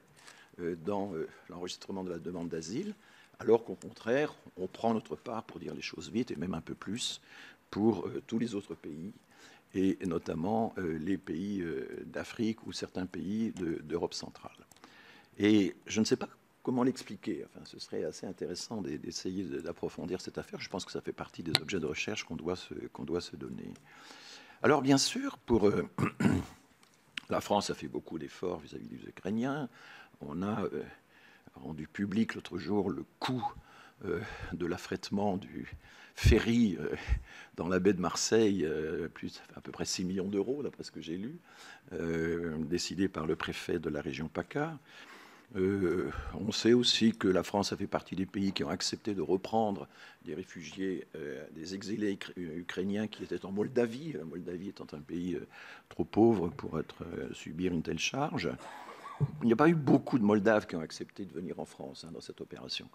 dans l'enregistrement de la demande d'asile, alors qu'au contraire, on prend notre part, pour dire les choses vite, et même un peu plus, pour tous les autres pays, et notamment les pays d'Afrique ou certains pays d'Europe centrale. Et je ne sais pas comment l'expliquer. Enfin, ce serait assez intéressant d'essayer d'approfondir cette affaire. Je pense que ça fait partie des objets de recherche qu'on doit se donner. Alors, bien sûr, pour la France a fait beaucoup d'efforts vis-à-vis des Ukrainiens. On a rendu public l'autre jour le coût de l'affrètement du ferry dans la baie de Marseille, à peu près 6 millions d'euros, d'après ce que j'ai lu, décidé par le préfet de la région PACA. On sait aussi que la France a fait partie des pays qui ont accepté de reprendre des réfugiés, des exilés ukrainiens qui étaient en Moldavie, la Moldavie étant un pays trop pauvre pour subir une telle charge. Il n'y a pas eu beaucoup de Moldaves qui ont accepté de venir en France dans cette opération.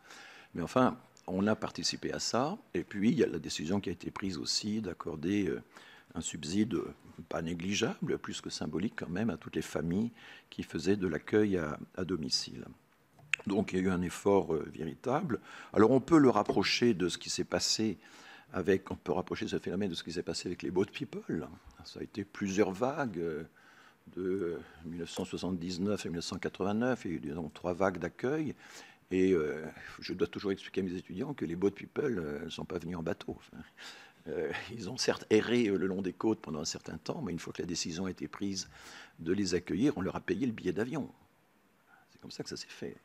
Mais enfin, on a participé à ça. Et puis, il y a la décision qui a été prise aussi d'accorder un subside pas négligeable, plus que symbolique quand même, à toutes les familles qui faisaient de l'accueil à domicile. Donc il y a eu un effort véritable. Alors on peut le rapprocher de ce qui s'est passé on peut rapprocher ce phénomène de ce qui s'est passé avec les boat people. Ça a été plusieurs vagues de 1979 et 1989, il y a eu donc 3 vagues d'accueil. Et je dois toujours expliquer à mes étudiants que les boat people ne sont pas venus en bateau. Enfin, Ils ont certes erré le long des côtes pendant un certain temps, mais une fois que la décision a été prise de les accueillir, on leur a payé le billet d'avion. C'est comme ça que ça s'est fait.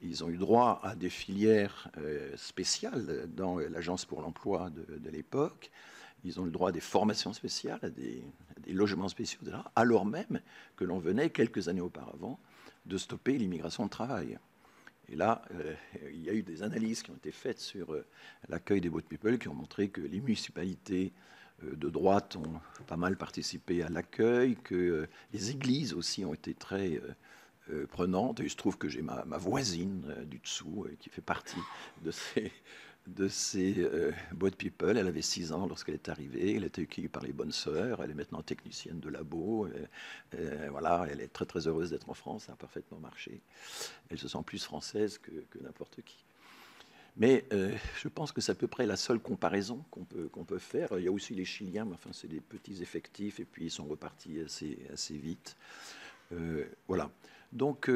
Ils ont eu droit à des filières spéciales dans l'Agence pour l'emploi de l'époque. Ils ont eu le droit à des formations spéciales, à des logements spéciaux, etc., alors même que l'on venait, quelques années auparavant, de stopper l'immigration de travail. Et là, il y a eu des analyses qui ont été faites sur l'accueil des boat people qui ont montré que les municipalités de droite ont pas mal participé à l'accueil, que les églises aussi ont été très prenantes. Et il se trouve que j'ai ma voisine du dessous qui fait partie de ces boat people. Elle avait 6 ans lorsqu'elle est arrivée. Elle était accueillie par les bonnes sœurs. Elle est maintenant technicienne de labo. Voilà, elle est très très heureuse d'être en France. Ça a parfaitement marché. Elle se sent plus française que n'importe qui. Mais je pense que c'est à peu près la seule comparaison qu'on peut faire. Il y a aussi les Chiliens, mais enfin c'est des petits effectifs et puis ils sont repartis assez vite. Voilà. Donc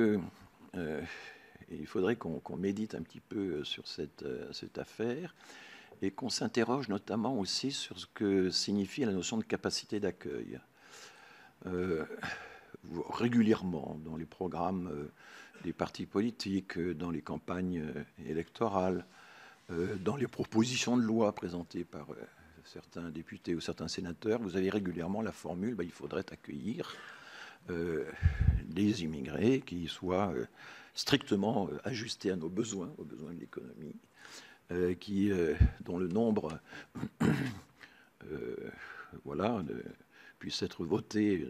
il faudrait qu'on médite un petit peu sur cette affaire et qu'on s'interroge notamment aussi sur ce que signifie la notion de capacité d'accueil. Régulièrement, dans les programmes des partis politiques, dans les campagnes électorales, dans les propositions de loi présentées par certains députés ou certains sénateurs, vous avez régulièrement la formule il faudrait accueillir des immigrés qui soient strictement ajustés à nos besoins, aux besoins de l'économie, dont le nombre puisse être voté,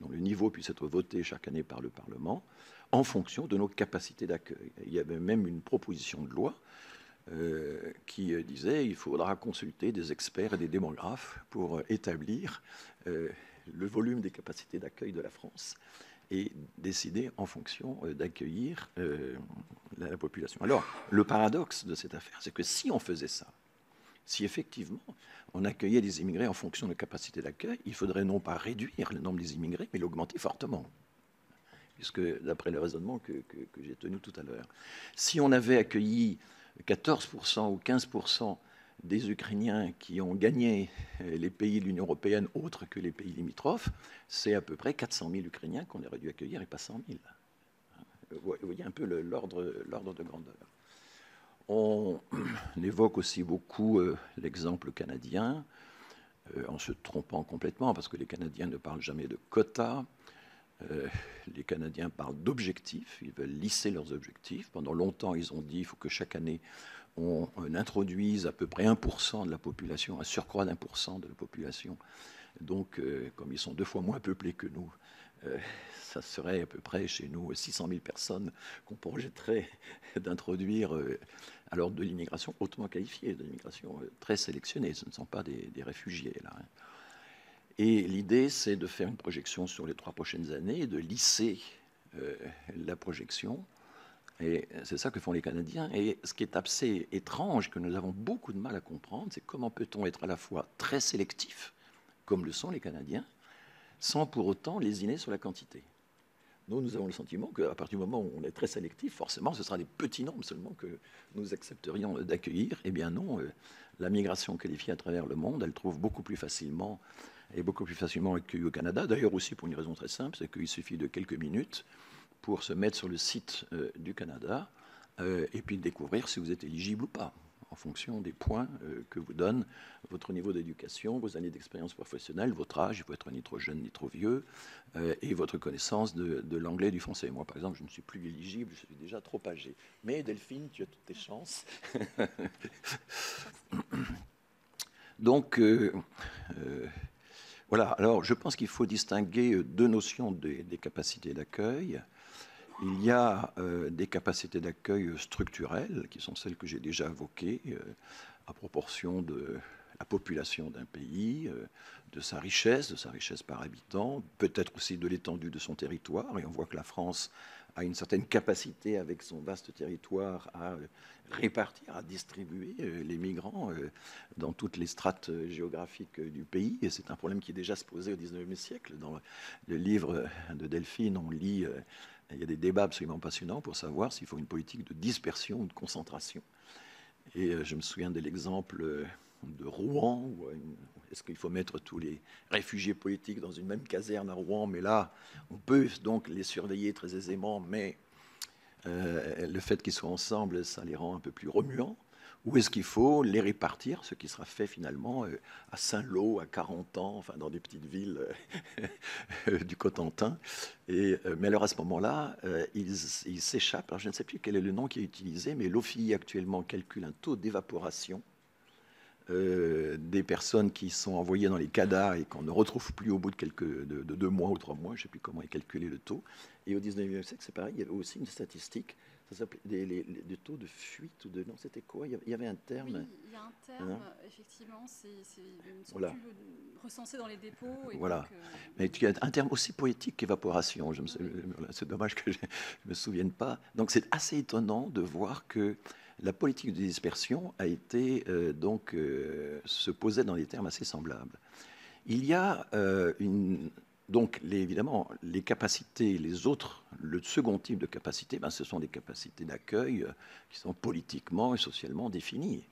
dont le niveau puisse être voté chaque année par le Parlement, en fonction de nos capacités d'accueil. Il y avait même une proposition de loi qui disait qu'il faudra consulter des experts et des démographes pour établir le volume des capacités d'accueil de la France et décider en fonction d'accueillir la population. Alors, le paradoxe de cette affaire, c'est que si on faisait ça, si effectivement on accueillait des immigrés en fonction de capacité d'accueil, il faudrait non pas réduire le nombre des immigrés, mais l'augmenter fortement. Puisque, d'après le raisonnement que j'ai tenu tout à l'heure, si on avait accueilli 14% ou 15% des Ukrainiens qui ont gagné les pays de l'Union européenne autres que les pays limitrophes, c'est à peu près 400 000 Ukrainiens qu'on aurait dû accueillir et pas 100 000. Vous voyez un peu l'ordre de grandeur. On évoque aussi beaucoup l'exemple canadien, en se trompant complètement, parce que les Canadiens ne parlent jamais de quotas. Les Canadiens parlent d'objectifs, ils veulent lisser leurs objectifs. Pendant longtemps, ils ont dit qu'il faut que chaque année, on introduise à peu près 1% de la population, un surcroît d'1% de la population. Donc, comme ils sont 2 fois moins peuplés que nous, ça serait à peu près chez nous 600 000 personnes qu'on projetterait d'introduire à l'ordre de l'immigration hautement qualifiée, de l'immigration très sélectionnée. Ce ne sont pas des réfugiés, là. Et l'idée, c'est de faire une projection sur les 3 prochaines années, de lisser la projection. Et c'est ça que font les Canadiens. Et ce qui est assez étrange, que nous avons beaucoup de mal à comprendre, c'est comment peut-on être à la fois très sélectif, comme le sont les Canadiens, sans pour autant lésiner sur la quantité. Nous avons le sentiment qu'à partir du moment où on est très sélectif, forcément, ce sera des petits nombres seulement que nous accepterions d'accueillir. Eh bien non, la migration qualifiée à travers le monde, elle trouve beaucoup plus facilement accueillie au Canada. D'ailleurs aussi pour une raison très simple, c'est qu'il suffit de quelques minutes pour se mettre sur le site du Canada et puis découvrir si vous êtes éligible ou pas, en fonction des points que vous donne votre niveau d'éducation, vos années d'expérience professionnelle, votre âge, il faut être ni trop jeune ni trop vieux, et votre connaissance de l'anglais et du français. Moi, par exemple, je ne suis plus éligible, je suis déjà trop âgé. Mais Delphine, tu as toutes tes chances. Donc, voilà. Alors, je pense qu'il faut distinguer 2 notions des capacités d'accueil. Il y a des capacités d'accueil structurelles, qui sont celles que j'ai déjà évoquées, à proportion de la population d'un pays, de sa richesse par habitant, peut-être aussi de l'étendue de son territoire. Et on voit que la France a une certaine capacité, avec son vaste territoire, à répartir, à distribuer les migrants dans toutes les strates géographiques du pays. Et c'est un problème qui est déjà se posait au XIXe siècle. Dans le livre de Delphine, on lit... il y a des débats absolument passionnants pour savoir s'il faut une politique de dispersion ou de concentration. Et je me souviens de l'exemple de Rouen. Est-ce qu'il faut mettre tous les réfugiés politiques dans une même caserne à Rouen? Mais là, on peut donc les surveiller très aisément, mais le fait qu'ils soient ensemble, ça les rend un peu plus remuants. Ou est-ce qu'il faut les répartir, ce qui sera fait finalement à Saint-Lô, à 40 ans, enfin dans des petites villes du Cotentin. Mais alors à ce moment-là, ils s'échappent. Alors je ne sais plus quel est le nom qui est utilisé, mais l'OFII actuellement calcule un taux d'évaporation des personnes qui sont envoyées dans les CADA et qu'on ne retrouve plus au bout de 2 mois ou 3 mois, je ne sais plus comment est calculé le taux. Et au 19e siècle, c'est pareil, il y avait aussi une statistique, ça s'appelait des taux de fuite ou de... Non, c'était quoi? Il y avait un terme. Oui, il y a un terme, effectivement, ils ne sont voilà. plus recensés dans les dépôts. Et voilà. Donc, mais tu as un terme aussi poétique qu'évaporation. C'est dommage que je ne me souvienne pas. Donc c'est assez étonnant de voir que la politique de dispersion a été se posait dans des termes assez semblables. Il y a donc évidemment les capacités, le second type de capacité, ce sont des capacités d'accueil qui sont politiquement et socialement définies.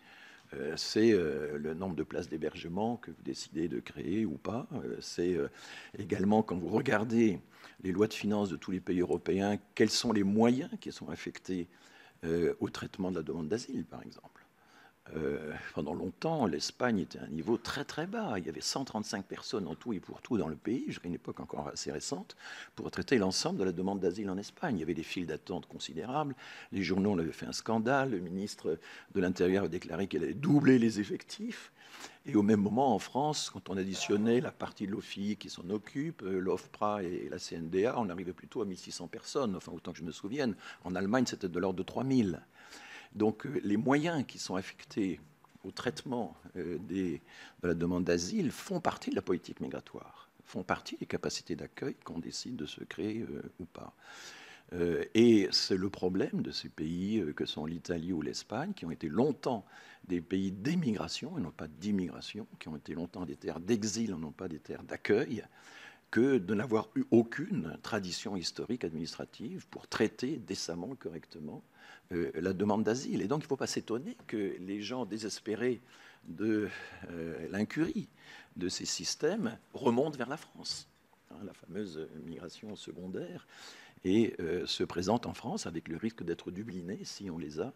C'est le nombre de places d'hébergement que vous décidez de créer ou pas. C'est également quand vous regardez les lois de finances de tous les pays européens, quels sont les moyens qui sont affectés au traitement de la demande d'asile, par exemple. Pendant longtemps, l'Espagne était à un niveau très très bas. Il y avait 135 personnes en tout et pour tout dans le pays, jusqu'à une époque encore assez récente, pour traiter l'ensemble de la demande d'asile en Espagne. Il y avait des files d'attente considérables. Les journaux en avaient fait un scandale. Le ministre de l'Intérieur a déclaré qu'il allait doubler les effectifs. Et au même moment, en France, quand on additionnait la partie de l'OFII qui s'en occupe, l'OFPRA et la CNDA, on arrivait plutôt à 1600 personnes, enfin autant que je me souvienne. En Allemagne, c'était de l'ordre de 3000. Donc les moyens qui sont affectés au traitement de la demande d'asile font partie de la politique migratoire, font partie des capacités d'accueil qu'on décide de se créer ou pas. Et c'est le problème de ces pays que sont l'Italie ou l'Espagne, qui ont été longtemps des pays d'émigration et non pas d'immigration, qui ont été longtemps des terres d'exil et non pas des terres d'accueil, que de n'avoir eu aucune tradition historique administrative pour traiter décemment, correctement, la demande d'asile. Et donc, il ne faut pas s'étonner que les gens désespérés de l'incurie de ces systèmes remontent vers la France, la fameuse migration secondaire, et se présentent en France avec le risque d'être dublinés si on les a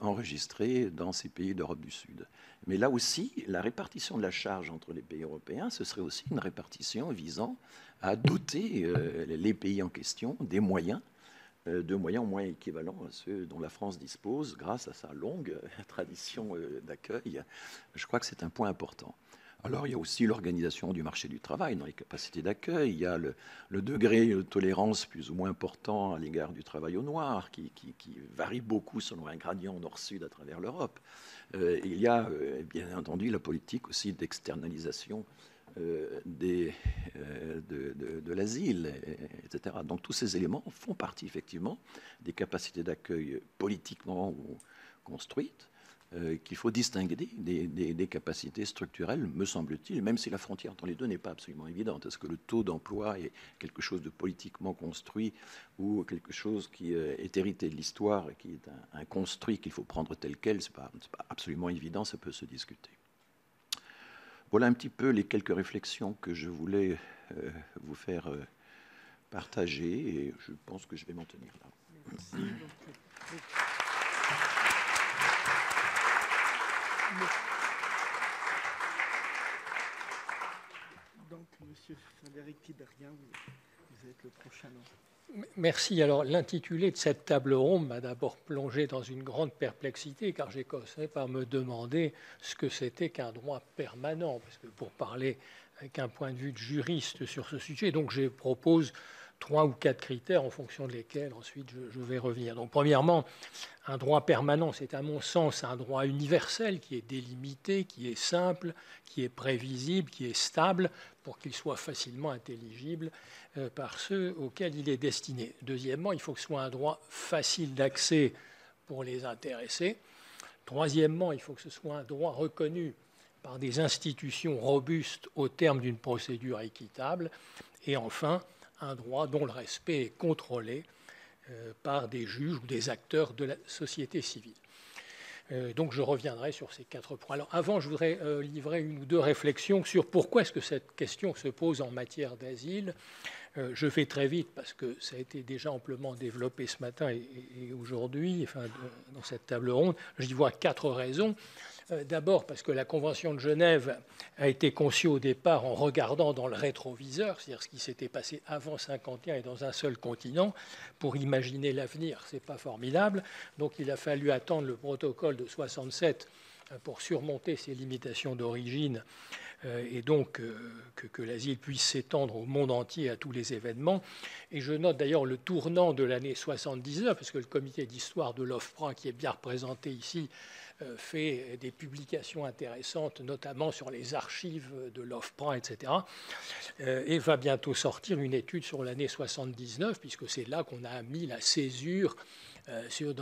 enregistrés dans ces pays d'Europe du Sud. Mais là aussi, la répartition de la charge entre les pays européens, ce serait aussi une répartition visant à doter les pays en question des moyens, de moyens au moins équivalents à ceux dont la France dispose grâce à sa longue tradition d'accueil. Je crois que c'est un point important. Alors, il y a aussi l'organisation du marché du travail dans les capacités d'accueil. Il y a le degré de tolérance plus ou moins important à l'égard du travail au noir, qui varie beaucoup selon un gradient nord-sud à travers l'Europe. Il y a, bien entendu, la politique aussi d'externalisation de l'asile, etc. Donc, tous ces éléments font partie, effectivement, des capacités d'accueil politiquement construites, qu'il faut distinguer des capacités structurelles, me semble-t-il, même si la frontière entre les deux n'est pas absolument évidente. Est-ce que le taux d'emploi est quelque chose de politiquement construit ou quelque chose qui est hérité de l'histoire et qui est un construit qu'il faut prendre tel quel? Ce n'est pas absolument évident, ça peut se discuter. Voilà un petit peu les quelques réflexions que je voulais vous faire partager, et je pense que je vais m'en tenir là. Merci. Donc, Monsieur Frédéric Tiberghien, vous êtes le prochain. Merci. Alors, l'intitulé de cette table ronde m'a d'abord plongé dans une grande perplexité, car j'ai commencé par me demander ce que c'était qu'un droit permanent, parce que pour parler avec un point de vue de juriste sur ce sujet, donc je propose 3 ou 4 critères en fonction desquels ensuite je vais revenir. Donc, premièrement, un droit permanent, c'est à mon sens un droit universel qui est délimité, qui est simple, qui est prévisible, qui est stable, pour qu'il soit facilement intelligible par ceux auxquels il est destiné. Deuxièmement, il faut que ce soit un droit facile d'accès pour les intéressés. Troisièmement, il faut que ce soit un droit reconnu par des institutions robustes au terme d'une procédure équitable. Et enfin, un droit dont le respect est contrôlé par des juges ou des acteurs de la société civile. Donc je reviendrai sur ces 4 points. Alors avant, je voudrais livrer 1 ou 2 réflexions sur pourquoi est-ce que cette question se pose en matière d'asile. Je fais très vite parce que ça a été déjà amplement développé ce matin et aujourd'hui, enfin, dans cette table ronde. J'y vois 4 raisons. D'abord parce que la Convention de Genève a été conçue au départ en regardant dans le rétroviseur, c'est-à-dire ce qui s'était passé avant 1951 et dans un seul continent, pour imaginer l'avenir. Ce n'est pas formidable. Donc il a fallu attendre le protocole de 1967 pour surmonter ces limitations d'origine et donc que l'asile puisse s'étendre au monde entier, à tous les événements. Et je note d'ailleurs le tournant de l'année 79, parce que le comité d'histoire de l'OFPRA, qui est bien représenté ici, fait des publications intéressantes, notamment sur les archives de l'OFPRA, etc. Et va bientôt sortir une étude sur l'année 79, puisque c'est là qu'on a mis la césure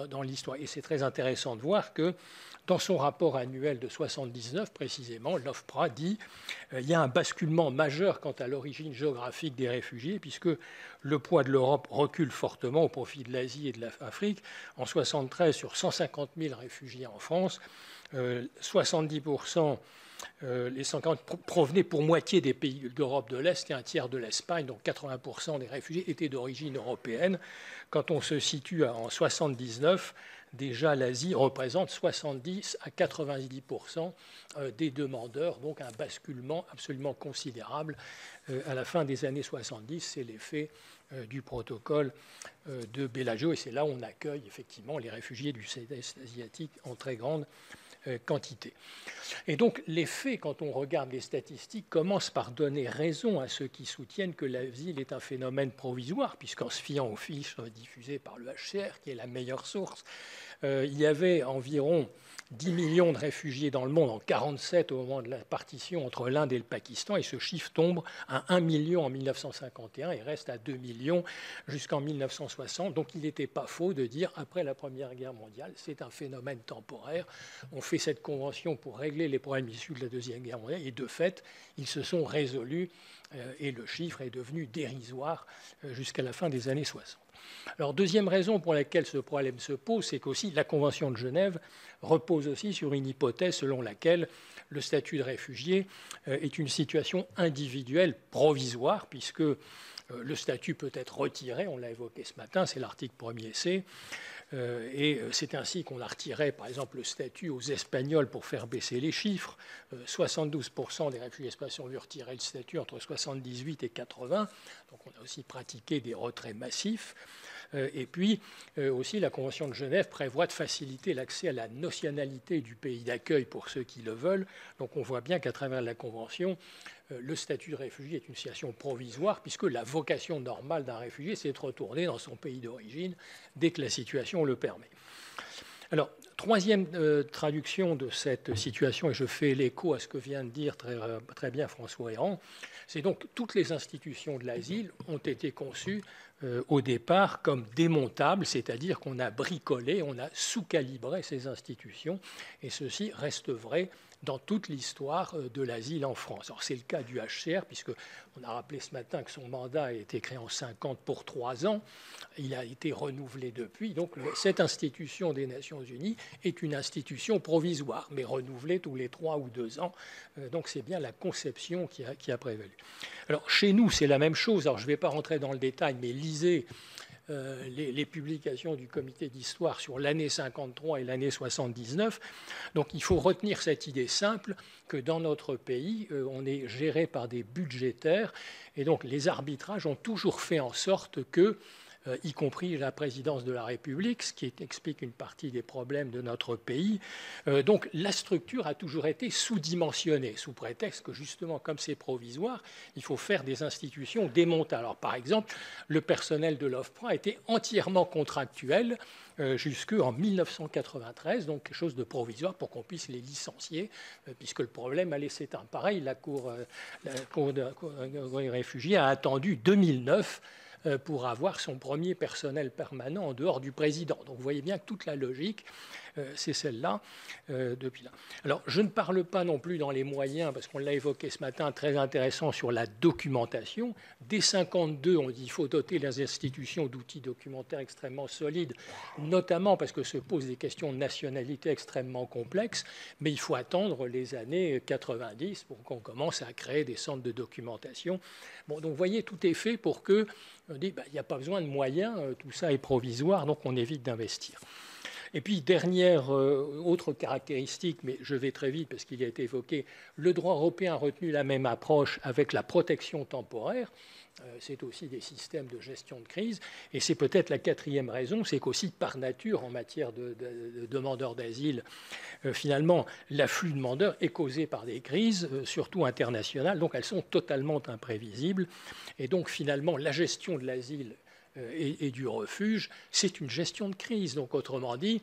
dans l'histoire. Et c'est très intéressant de voir que dans son rapport annuel de 79, précisément, l'OFPRA dit qu'il y a un basculement majeur quant à l'origine géographique des réfugiés, puisque le poids de l'Europe recule fortement au profit de l'Asie et de l'Afrique. En 73, sur 150 000 réfugiés en France, 70%, les 50 provenaient pour moitié des pays d'Europe de l'Est et un tiers de l'Espagne, donc 80% des réfugiés étaient d'origine européenne. Quand on se situe en 79, déjà l'Asie représente 70 à 90% des demandeurs, donc un basculement absolument considérable à la fin des années 70. C'est l'effet du protocole de Bellagio, et c'est là où on accueille effectivement les réfugiés du Sud-Est asiatique en très grande quantité. Et donc les faits, quand on regarde les statistiques, commencent par donner raison à ceux qui soutiennent que l'asile est un phénomène provisoire, puisqu'en se fiant aux fiches diffusées par le HCR, qui est la meilleure source, il y avait environ 10 millions de réfugiés dans le monde en 1947 au moment de la partition entre l'Inde et le Pakistan, et ce chiffre tombe à 1 million en 1951 et reste à 2 millions jusqu'en 1960. Donc il n'était pas faux de dire, après la Première Guerre mondiale, c'est un phénomène temporaire. On fait cette convention pour régler les problèmes issus de la Deuxième Guerre mondiale, et de fait, ils se sont résolus et le chiffre est devenu dérisoire jusqu'à la fin des années 60. Alors, deuxième raison pour laquelle ce problème se pose, c'est qu'aussi la Convention de Genève repose aussi sur une hypothèse selon laquelle le statut de réfugié est une situation individuelle provisoire, puisque le statut peut être retiré, on l'a évoqué ce matin, c'est l'article 1er-C, et c'est ainsi qu'on a retiré, par exemple, le statut aux Espagnols pour faire baisser les chiffres. 72% des réfugiés espagnols ont dû retirer le statut entre 78 et 80, donc on a aussi pratiqué des retraits massifs. Et puis aussi, la Convention de Genève prévoit de faciliter l'accès à la nationalité du pays d'accueil pour ceux qui le veulent. Donc on voit bien qu'à travers la Convention, le statut de réfugié est une situation provisoire, puisque la vocation normale d'un réfugié, c'est de retourner dans son pays d'origine dès que la situation le permet. Alors, troisième traduction de cette situation, et je fais l'écho à ce que vient de dire très bien François Héran, c'est donc toutes les institutions de l'asile ont été conçues au départ comme démontables, c'est-à-dire qu'on a bricolé, on a sous-calibré ces institutions, et ceci reste vrai dans toute l'histoire de l'asile en France. Alors, c'est le cas du HCR, puisqu'on a rappelé ce matin que son mandat a été créé en 1950 pour 3 ans. Il a été renouvelé depuis. Donc, cette institution des Nations Unies est une institution provisoire, mais renouvelée tous les 3 ou 2 ans. Donc, c'est bien la conception qui a prévalu. Alors, chez nous, c'est la même chose. Alors, je ne vais pas rentrer dans le détail, mais lisez les publications du comité d'histoire sur l'année 53 et l'année 79. Donc il faut retenir cette idée simple que dans notre pays, on est géré par des budgétaires, et donc les arbitrages ont toujours fait en sorte que, y compris la présidence de la République, ce qui explique une partie des problèmes de notre pays. Donc la structure a toujours été sous-dimensionnée, sous prétexte que justement, comme c'est provisoire, il faut faire des institutions démontables. Alors par exemple, le personnel de l'OFPRA était entièrement contractuel jusqu'en 1993, donc quelque chose de provisoire pour qu'on puisse les licencier, puisque le problème allait s'éteindre. Pareil, la Cour des réfugiés a attendu 2009 pour avoir son premier personnel permanent en dehors du président. Donc vous voyez bien que toute la logique, c'est celle-là depuis là. Alors je ne parle pas non plus dans les moyens, parce qu'on l'a évoqué ce matin, très intéressant sur la documentation. Dès 1952, on dit qu'il faut doter les institutions d'outils documentaires extrêmement solides, notamment parce que se posent des questions de nationalité extrêmement complexes, mais il faut attendre les années 90 pour qu'on commence à créer des centres de documentation. Bon, donc vous voyez, tout est fait pour que on dit il n'y a pas besoin de moyens, tout ça est provisoire, donc on évite d'investir. Et puis, dernière autre caractéristique, mais je vais très vite parce qu'il a été évoqué, le droit européen a retenu la même approche avec la protection temporaire. C'est aussi des systèmes de gestion de crise. Et c'est peut-être la quatrième raison, c'est qu'aussi par nature, en matière de demandeurs d'asile, finalement, l'afflux de demandeurs est causé par des crises, surtout internationales. Donc elles sont totalement imprévisibles. Et donc finalement, la gestion de l'asile et du refuge, c'est une gestion de crise. Donc, autrement dit,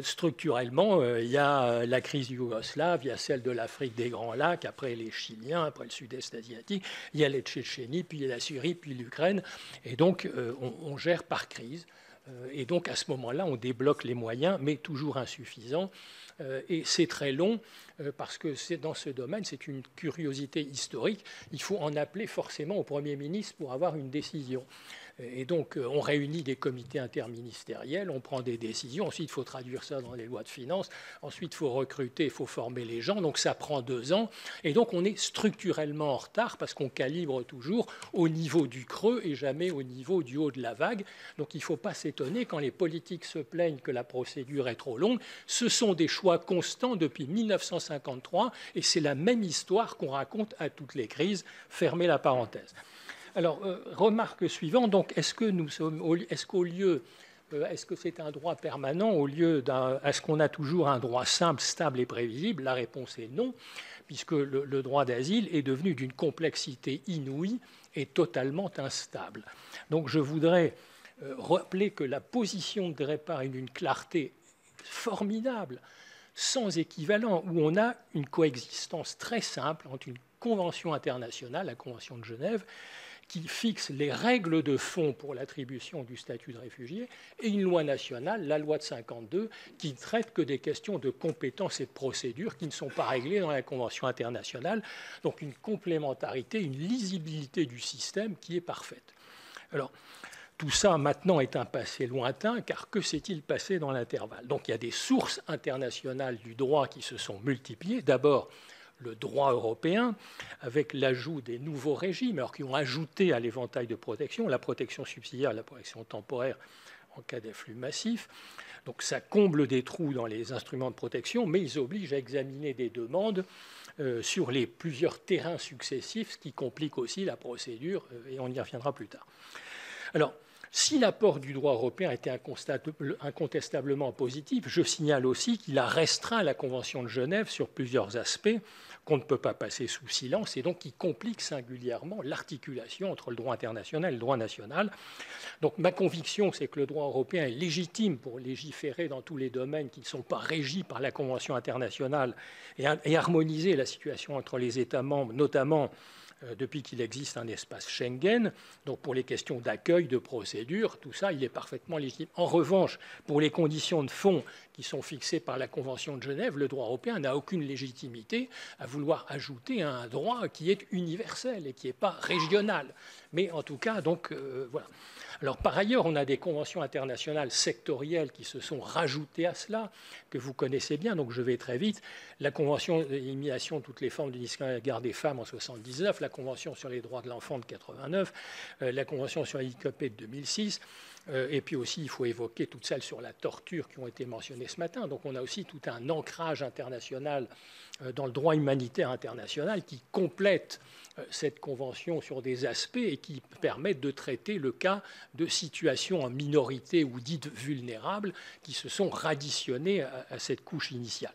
structurellement, il y a la crise yougoslave, il y a celle de l'Afrique des Grands Lacs, après les Chiliens, après le Sud-Est asiatique, il y a les Tchétchénies, puis il y a la Syrie, puis l'Ukraine. Et donc, on gère par crise. Et donc, à ce moment-là, on débloque les moyens, mais toujours insuffisants. Et c'est très long, parce que dans ce domaine, c'est une curiosité historique. Il faut en appeler forcément au Premier ministre pour avoir une décision. Et donc, on réunit des comités interministériels, on prend des décisions. Ensuite, il faut traduire ça dans les lois de finances. Ensuite, il faut recruter, il faut former les gens. Donc, ça prend 2 ans. Et donc, on est structurellement en retard parce qu'on calibre toujours au niveau du creux et jamais au niveau du haut de la vague. Donc, il ne faut pas s'étonner quand les politiques se plaignent que la procédure est trop longue. Ce sont des choix constants depuis 1953 et c'est la même histoire qu'on raconte à toutes les crises. Fermez la parenthèse. Alors, remarque suivante, donc, est-ce que c'est un droit permanent au lieu est-ce qu'on a toujours un droit simple, stable et prévisible? La réponse est non, puisque le droit d'asile est devenu d'une complexité inouïe et totalement instable. Donc, je voudrais rappeler que la position de Grépin est d'une clarté formidable, sans équivalent, où on a une coexistence très simple entre une convention internationale, la Convention de Genève, qui fixe les règles de fond pour l'attribution du statut de réfugié, et une loi nationale, la loi de 1952, qui ne traite que des questions de compétences et de procédures qui ne sont pas réglées dans la Convention internationale. Donc une complémentarité, une lisibilité du système qui est parfaite. Alors, tout ça, maintenant, est un passé lointain, car que s'est-il passé dans l'intervalle? Donc il y a des sources internationales du droit qui se sont multipliées. D'abord, le droit européen, avec l'ajout des nouveaux régimes, alors qui ont ajouté à l'éventail de protection la protection subsidiaire, la protection temporaire en cas d'afflux massif. Donc ça comble des trous dans les instruments de protection, mais ils obligent à examiner des demandes sur les plusieurs terrains successifs, ce qui complique aussi la procédure, et on y reviendra plus tard. Alors, si l'apport du droit européen était incontestablement positif, je signale aussi qu'il a restreint la Convention de Genève sur plusieurs aspects qu'on ne peut pas passer sous silence et donc qui compliquent singulièrement l'articulation entre le droit international et le droit national. Donc ma conviction, c'est que le droit européen est légitime pour légiférer dans tous les domaines qui ne sont pas régis par la Convention internationale et harmoniser la situation entre les États membres, notamment depuis qu'il existe un espace Schengen. Donc pour les questions d'accueil, de procédure, tout ça, il est parfaitement légitime. En revanche, pour les conditions de fond qui sont fixées par la Convention de Genève, le droit européen n'a aucune légitimité à vouloir ajouter un droit qui est universel et qui n'est pas régional. Mais en tout cas, donc, voilà. Alors, par ailleurs, on a des conventions internationales sectorielles qui se sont rajoutées à cela, que vous connaissez bien, donc je vais très vite. La Convention d'élimination de toutes les formes de discrimination à l'égard des femmes en 1979, la Convention sur les droits de l'enfant de 1989, la Convention sur les handicapés de 2006, et puis aussi, il faut évoquer toutes celles sur la torture qui ont été mentionnées ce matin. Donc, on a aussi tout un ancrage international dans le droit humanitaire international qui complète cette convention sur des aspects et qui permettent de traiter le cas de situations en minorité ou dites vulnérables qui se sont radditionnées à cette couche initiale.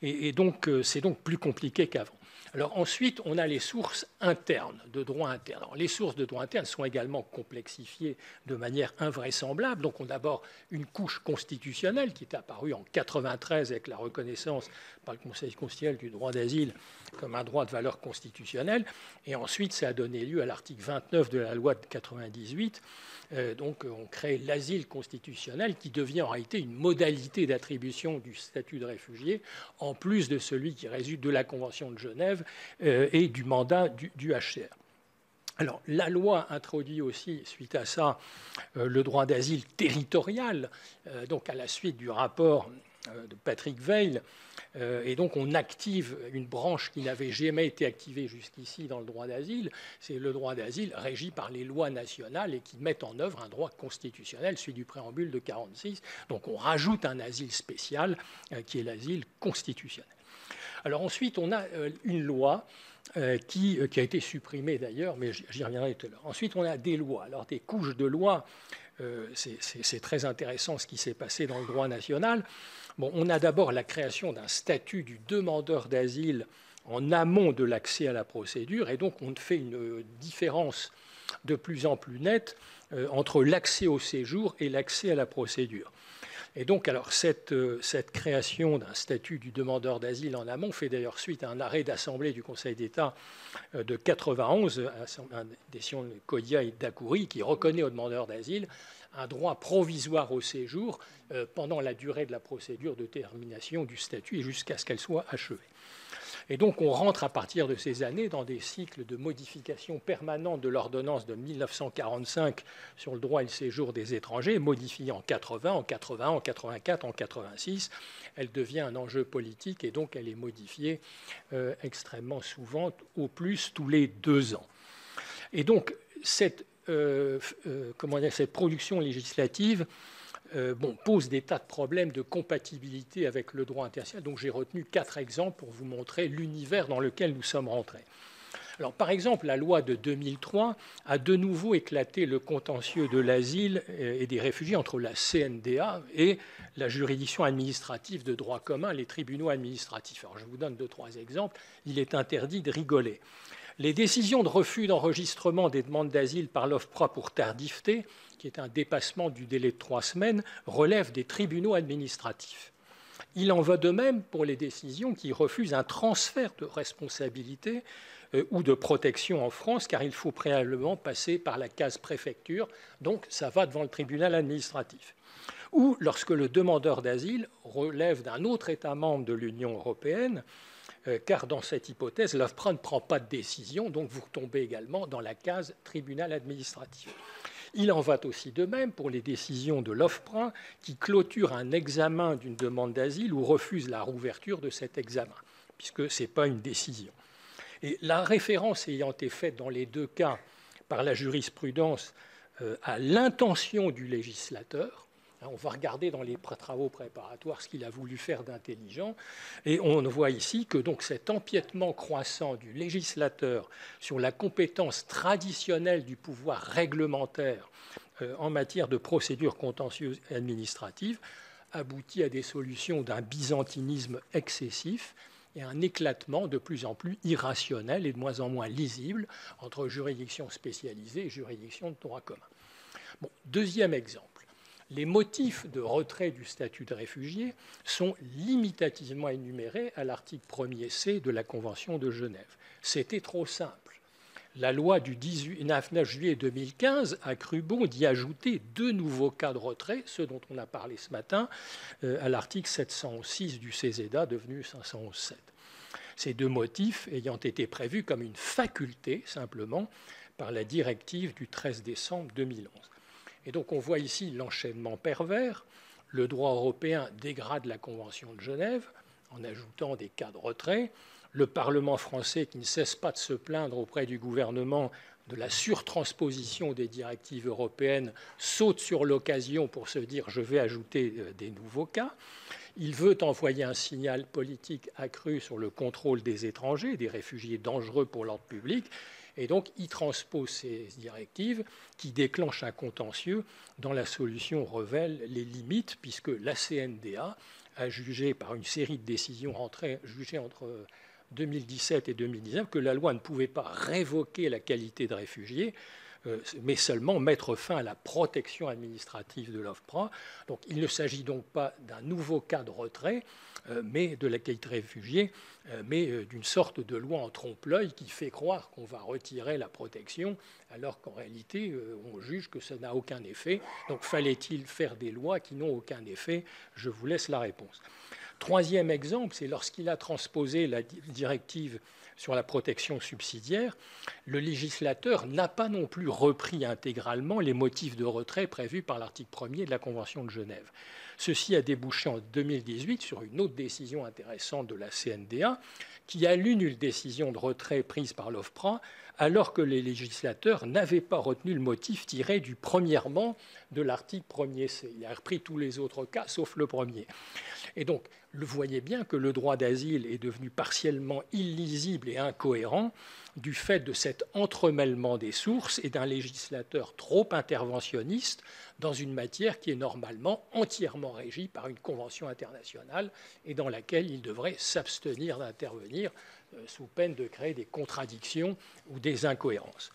Et donc, c'est donc plus compliqué qu'avant. Alors ensuite, on a les sources internes, de droit interne. Alors, les sources de droit interne sont également complexifiées de manière invraisemblable. Donc on a d'abord une couche constitutionnelle qui est apparue en 1993 avec la reconnaissance par le Conseil constitutionnel du droit d'asile comme un droit de valeur constitutionnelle. Et ensuite, ça a donné lieu à l'article 29 de la loi de 1998. Donc on crée l'asile constitutionnel qui devient en réalité une modalité d'attribution du statut de réfugié, en plus de celui qui résulte de la Convention de Genève et du mandat du HCR. Alors, la loi introduit aussi, suite à ça, le droit d'asile territorial, donc à la suite du rapport de Patrick Weil. Et donc, on active une branche qui n'avait jamais été activée jusqu'ici dans le droit d'asile. C'est le droit d'asile régi par les lois nationales et qui met en œuvre un droit constitutionnel, celui du préambule de 1946. Donc, on rajoute un asile spécial qui est l'asile constitutionnel. Alors ensuite, on a une loi qui a été supprimée d'ailleurs, mais j'y reviendrai tout à l'heure. Ensuite, on a des lois. Alors des couches de lois, c'est très intéressant ce qui s'est passé dans le droit national. Bon, on a d'abord la création d'un statut du demandeur d'asile en amont de l'accès à la procédure, et donc on fait une différence de plus en plus nette entre l'accès au séjour et l'accès à la procédure. Et donc, alors, cette création d'un statut du demandeur d'asile en amont fait d'ailleurs suite à un arrêt d'Assemblée du Conseil d'État de 91, une décision de Koya et d'Akouri, qui reconnaît aux demandeurs d'asile un droit provisoire au séjour pendant la durée de la procédure de détermination du statut et jusqu'à ce qu'elle soit achevée. Et donc, on rentre à partir de ces années dans des cycles de modification permanente de l'ordonnance de 1945 sur le droit et le séjour des étrangers, modifiée en 80, en 81, en 84, en 86. Elle devient un enjeu politique et donc elle est modifiée extrêmement souvent, au plus tous les 2 ans. Et donc, cette production législative pose des tas de problèmes de compatibilité avec le droit international. Donc j'ai retenu 4 exemples pour vous montrer l'univers dans lequel nous sommes rentrés. Alors, par exemple, la loi de 2003 a de nouveau éclaté le contentieux de l'asile et des réfugiés entre la CNDA et la juridiction administrative de droit commun, les tribunaux administratifs. Alors, je vous donne 2-3 exemples. Il est interdit de rigoler. Les décisions de refus d'enregistrement des demandes d'asile par l'OFPRA pour tardivité, qui est un dépassement du délai de 3 semaines, relèvent des tribunaux administratifs. Il en va de même pour les décisions qui refusent un transfert de responsabilité ou de protection en France, car il faut préalablement passer par la case préfecture, donc ça va devant le tribunal administratif. Ou lorsque le demandeur d'asile relève d'un autre État membre de l'Union européenne, car dans cette hypothèse, l'OFPRA ne prend pas de décision, donc vous retombez également dans la case tribunal administratif. Il en va aussi de même pour les décisions de l'OFPRA qui clôturent un examen d'une demande d'asile ou refusent la rouverture de cet examen, puisque ce n'est pas une décision. Et la référence ayant été faite dans les 2 cas par la jurisprudence à l'intention du législateur, on va regarder dans les travaux préparatoires ce qu'il a voulu faire d'intelligent. Et on voit ici que donc cet empiètement croissant du législateur sur la compétence traditionnelle du pouvoir réglementaire en matière de procédures contentieuses et administratives aboutit à des solutions d'un byzantinisme excessif et un éclatement de plus en plus irrationnel et de moins en moins lisible entre juridictions spécialisées et juridictions de droit commun. Bon, 2e exemple. Les motifs de retrait du statut de réfugié sont limitativement énumérés à l'article 1er C de la Convention de Genève. C'était trop simple. La loi du 19 juillet 2015 a cru bon d'y ajouter 2 nouveaux cas de retrait, ceux dont on a parlé ce matin, à l'article 706 du CESEDA, devenu 511.7. Ces 2 motifs ayant été prévus comme une faculté, simplement, par la directive du 13 décembre 2011. Et donc on voit ici l'enchaînement pervers. Le droit européen dégrade la Convention de Genève en ajoutant des cas de retrait. Le Parlement français, qui ne cesse pas de se plaindre auprès du gouvernement de la surtransposition des directives européennes, saute sur l'occasion pour se dire « je vais ajouter des nouveaux cas ». Il veut envoyer un signal politique accru sur le contrôle des étrangers, des réfugiés dangereux pour l'ordre public. Et donc, il transpose ces directives qui déclenchent un contentieux dont la solution révèle les limites, puisque la CNDA a jugé par une série de décisions jugées entre 2017 et 2019 que la loi ne pouvait pas révoquer la qualité de réfugié, mais seulement mettre fin à la protection administrative de l'OFPRA. Donc il ne s'agit donc pas d'un nouveau cas de retrait, mais de la qualité de réfugié, mais d'une sorte de loi en trompe-l'œil qui fait croire qu'on va retirer la protection, alors qu'en réalité, on juge que ça n'a aucun effet. Donc fallait-il faire des lois qui n'ont aucun effet? Je vous laisse la réponse. Troisième exemple, c'est lorsqu'il a transposé la directive sur la protection subsidiaire, le législateur n'a pas non plus repris intégralement les motifs de retrait prévus par l'article 1er de la Convention de Genève. Ceci a débouché en 2018 sur une autre décision intéressante de la CNDA qui annule une décision de retrait prise par l'OFPRA alors que les législateurs n'avaient pas retenu le motif tiré du premièrement de l'article 1er. Il a repris tous les autres cas sauf le premier. Et donc, vous voyez bien que le droit d'asile est devenu partiellement illisible et incohérent du fait de cet entremêlement des sources et d'un législateur trop interventionniste dans une matière qui est normalement entièrement régie par une convention internationale et dans laquelle il devrait s'abstenir d'intervenir sous peine de créer des contradictions ou des incohérences.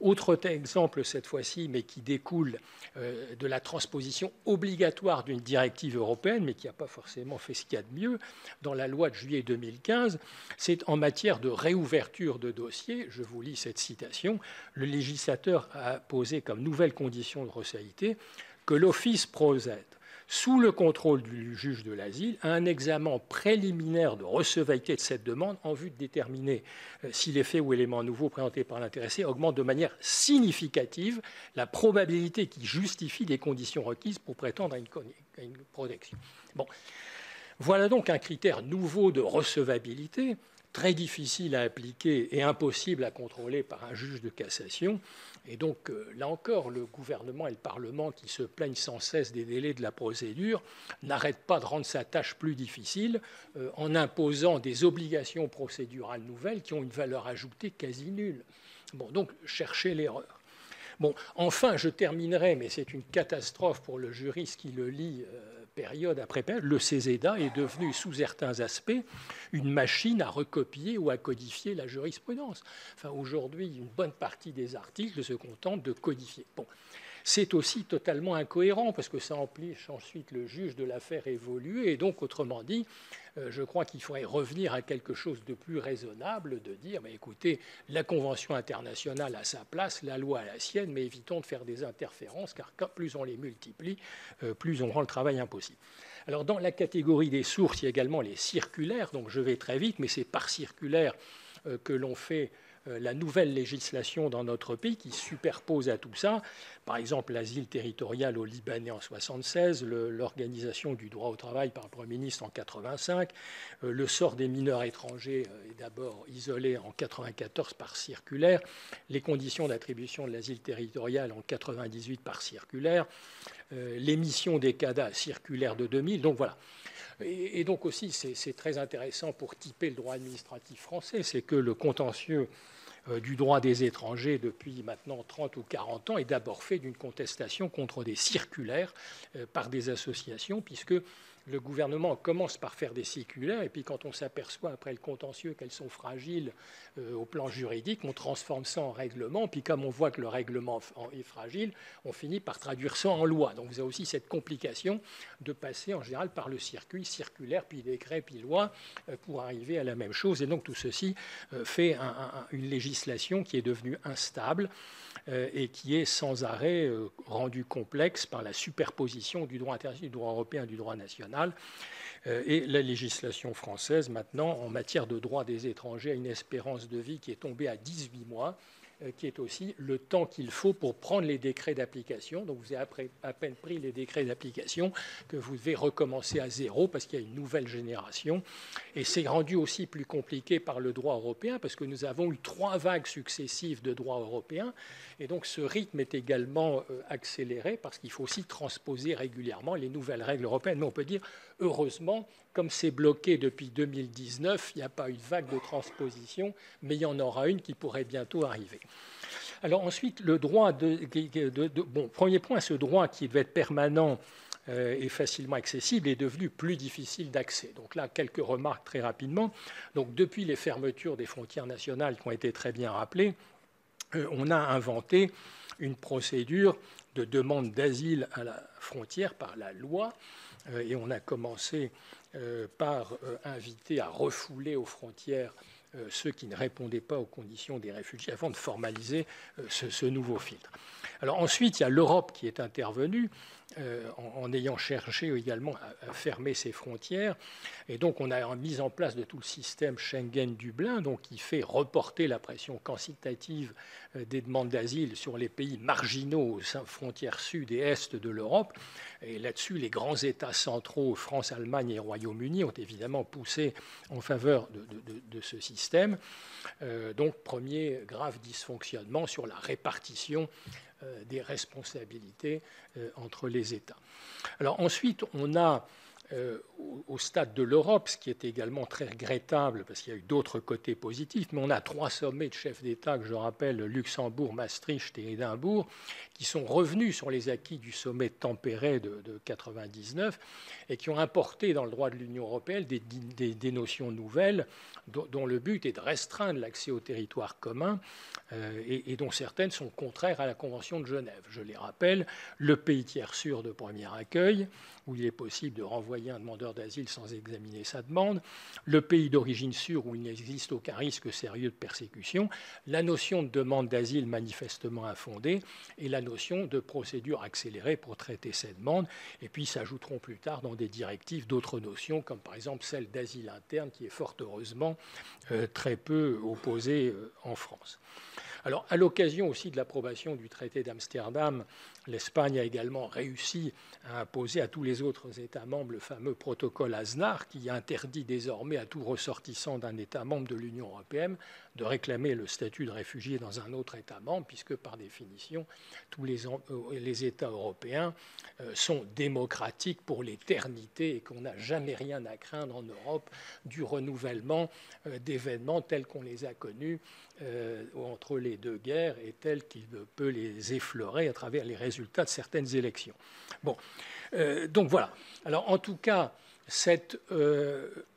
Autre exemple cette fois-ci, mais qui découle de la transposition obligatoire d'une directive européenne, mais qui n'a pas forcément fait ce qu'il y a de mieux, dans la loi de juillet 2015, c'est en matière de réouverture de dossiers, je vous lis cette citation, le législateur a posé comme nouvelle condition de recevabilité que l'Office procède sous le contrôle du juge de l'asile, à un examen préliminaire de recevabilité de cette demande en vue de déterminer si les faits ou éléments nouveaux présentés par l'intéressé augmentent de manière significative la probabilité qui justifie les conditions requises pour prétendre à une protection. Bon. Voilà donc un critère nouveau de recevabilité, très difficile à appliquer et impossible à contrôler par un juge de cassation. Et donc, là encore, le gouvernement et le Parlement, qui se plaignent sans cesse des délais de la procédure, n'arrêtent pas de rendre sa tâche plus difficile en imposant des obligations procédurales nouvelles qui ont une valeur ajoutée quasi nulle. Bon, donc, cherchez l'erreur. Bon, enfin, je terminerai, mais c'est une catastrophe pour le juriste qui le lit période après période. Le CESEDA est devenu, sous certains aspects, une machine à recopier ou à codifier la jurisprudence. Enfin, aujourd'hui, une bonne partie des articles se contentent de codifier. Bon. C'est aussi totalement incohérent parce que ça empêche ensuite le juge de l'affaire évoluer. Et donc, autrement dit, je crois qu'il faudrait revenir à quelque chose de plus raisonnable, de dire, mais écoutez, la Convention internationale a sa place, la loi a la sienne, mais évitons de faire des interférences, car plus on les multiplie, plus on rend le travail impossible. Alors, dans la catégorie des sources, il y a également les circulaires, donc je vais très vite, mais c'est par circulaire que l'on fait la nouvelle législation dans notre pays qui superpose à tout ça. Par exemple, l'asile territorial au Libanais en 1976, l'organisation du droit au travail par le Premier ministre en 1985, le sort des mineurs étrangers est d'abord isolé en 1994 par circulaire, les conditions d'attribution de l'asile territorial en 1998 par circulaire, l'émission des CADA circulaire de 2000. Donc voilà. Et donc aussi, c'est très intéressant pour typer le droit administratif français, c'est que le contentieux du droit des étrangers depuis maintenant 30 ou 40 ans est d'abord fait d'une contestation contre des circulaires par des associations, puisque le gouvernement commence par faire des circulaires, et puis quand on s'aperçoit après le contentieux qu'elles sont fragiles au plan juridique, on transforme ça en règlement, puis comme on voit que le règlement est fragile, on finit par traduire ça en loi. Donc vous avez aussi cette complication de passer en général par le circuit circulaire, puis décret, puis loi, pour arriver à la même chose. Et donc tout ceci fait une législation qui est devenue instable et qui est sans arrêt rendue complexe par la superposition du droit international, du droit européen et du droit national. Et la législation française, maintenant, en matière de droit des étrangers, a une espérance de vie qui est tombée à 18 mois, qui est aussi le temps qu'il faut pour prendre les décrets d'application. Donc vous avez à peine pris les décrets d'application que vous devez recommencer à zéro parce qu'il y a une nouvelle génération. Et c'est rendu aussi plus compliqué par le droit européen parce que nous avons eu 3 vagues successives de droit européen. Et donc ce rythme est également accéléré parce qu'il faut aussi transposer régulièrement les nouvelles règles européennes. Mais on peut dire, heureusement, comme c'est bloqué depuis 2019, il n'y a pas eu de vague de transposition, mais il y en aura une qui pourrait bientôt arriver. Alors ensuite, le droit bon, premier point, ce droit qui devait être permanent est facilement accessible est devenu plus difficile d'accès. Donc là, quelques remarques très rapidement. Donc depuis les fermetures des frontières nationales qui ont été très bien rappelées, on a inventé une procédure de demande d'asile à la frontière par la loi, et on a commencé par inviter à refouler aux frontières ceux qui ne répondaient pas aux conditions des réfugiés avant de formaliser ce nouveau filtre. Alors ensuite, il y a l'Europe qui est intervenue en ayant cherché également à fermer ses frontières. Et donc on a mis en place de tout le système Schengen-Dublin, donc qui fait reporter la pression quantitative des demandes d'asile sur les pays marginaux aux frontières sud et est de l'Europe. Et là-dessus, les grands États centraux, France, Allemagne et Royaume-Uni, ont évidemment poussé en faveur de ce système. Donc premier grave dysfonctionnement sur la répartition des responsabilités entre les États. Alors ensuite, on a au stade de l'Europe, ce qui est également très regrettable, parce qu'il y a eu d'autres côtés positifs, mais on a 3 sommets de chefs d'État, que je rappelle, Luxembourg, Maastricht et Édimbourg, qui sont revenus sur les acquis du sommet de Tampere de 1999 et qui ont importé dans le droit de l'Union européenne des notions nouvelles dont le but est de restreindre l'accès au territoire commun et dont certaines sont contraires à la Convention de Genève. Je les rappelle, le pays tiers sûr de premier accueil, où il est possible de renvoyer un demandeur d'asile sans examiner sa demande, le pays d'origine sûr où il n'existe aucun risque sérieux de persécution, la notion de demande d'asile manifestement infondée et la notion de procédure accélérée pour traiter ces demandes. Et puis s'ajouteront plus tard dans des directives d'autres notions, comme par exemple celle d'asile interne, qui est fort heureusement très peu opposée en France. Alors, à l'occasion aussi de l'approbation du traité d'Amsterdam, l'Espagne a également réussi à imposer à tous les autres États membres le fameux protocole Aznar, qui interdit désormais à tout ressortissant d'un État membre de l'Union européenne de réclamer le statut de réfugié dans un autre État membre, puisque par définition, tous les États européens sont démocratiques pour l'éternité et qu'on n'a jamais rien à craindre en Europe du renouvellement d'événements tels qu'on les a connus entre les deux guerres et tels qu'il peut les effleurer à travers les résultats de certaines élections. Bon, donc voilà. Alors en tout cas, cette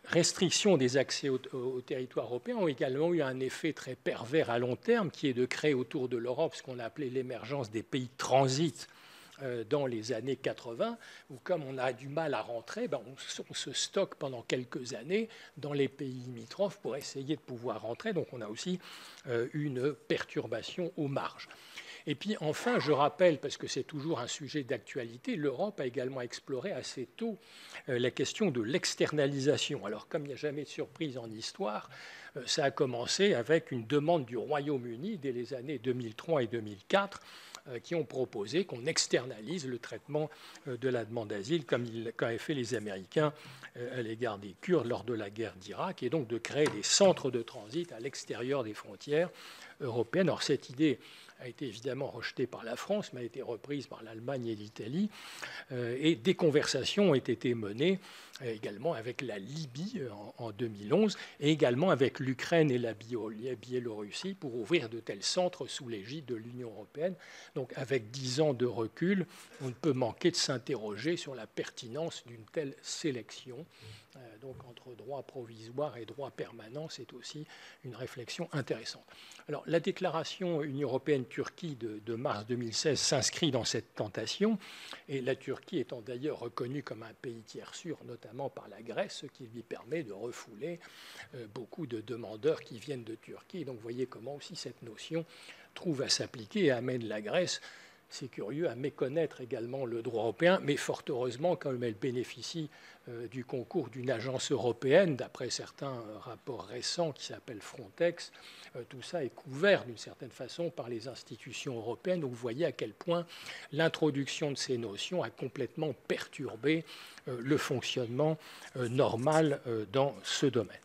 restriction des accès au territoire européen ont également eu un effet très pervers à long terme, qui est de créer autour de l'Europe ce qu'on a appelé l'émergence des pays de transit dans les années 80, où comme on a du mal à rentrer, on se stocke pendant quelques années dans les pays limitrophes pour essayer de pouvoir rentrer. Donc on a aussi une perturbation aux marges. Et puis enfin, je rappelle, parce que c'est toujours un sujet d'actualité, l'Europe a également exploré assez tôt la question de l'externalisation. Alors comme il n'y a jamais de surprise en histoire, ça a commencé avec une demande du Royaume-Uni dès les années 2003 et 2004, qui ont proposé qu'on externalise le traitement de la demande d'asile, comme avaient fait les Américains à l'égard des Kurdes lors de la guerre d'Irak, et donc de créer des centres de transit à l'extérieur des frontières européennes. Alors cette idée a été évidemment rejetée par la France, mais a été reprise par l'Allemagne et l'Italie, et des conversations ont été menées également avec la Libye en 2011, et également avec l'Ukraine et la Biélorussie pour ouvrir de tels centres sous l'égide de l'Union européenne. Donc avec 10 ans de recul, on ne peut manquer de s'interroger sur la pertinence d'une telle sélection. Donc entre droit provisoire et droit permanent, c'est aussi une réflexion intéressante. Alors la déclaration Union européenne-Turquie de mars 2016 s'inscrit dans cette tentation, et la Turquie étant d'ailleurs reconnue comme un pays tiers sûr, notamment par la Grèce, ce qui lui permet de refouler beaucoup de demandeurs qui viennent de Turquie. Donc vous voyez comment aussi cette notion trouve à s'appliquer et amène la Grèce, c'est curieux, à méconnaître également le droit européen, mais fort heureusement, comme elle bénéficie du concours d'une agence européenne, d'après certains rapports récents qui s'appellent Frontex, tout ça est couvert d'une certaine façon par les institutions européennes. Donc vous voyez à quel point l'introduction de ces notions a complètement perturbé le fonctionnement normal dans ce domaine.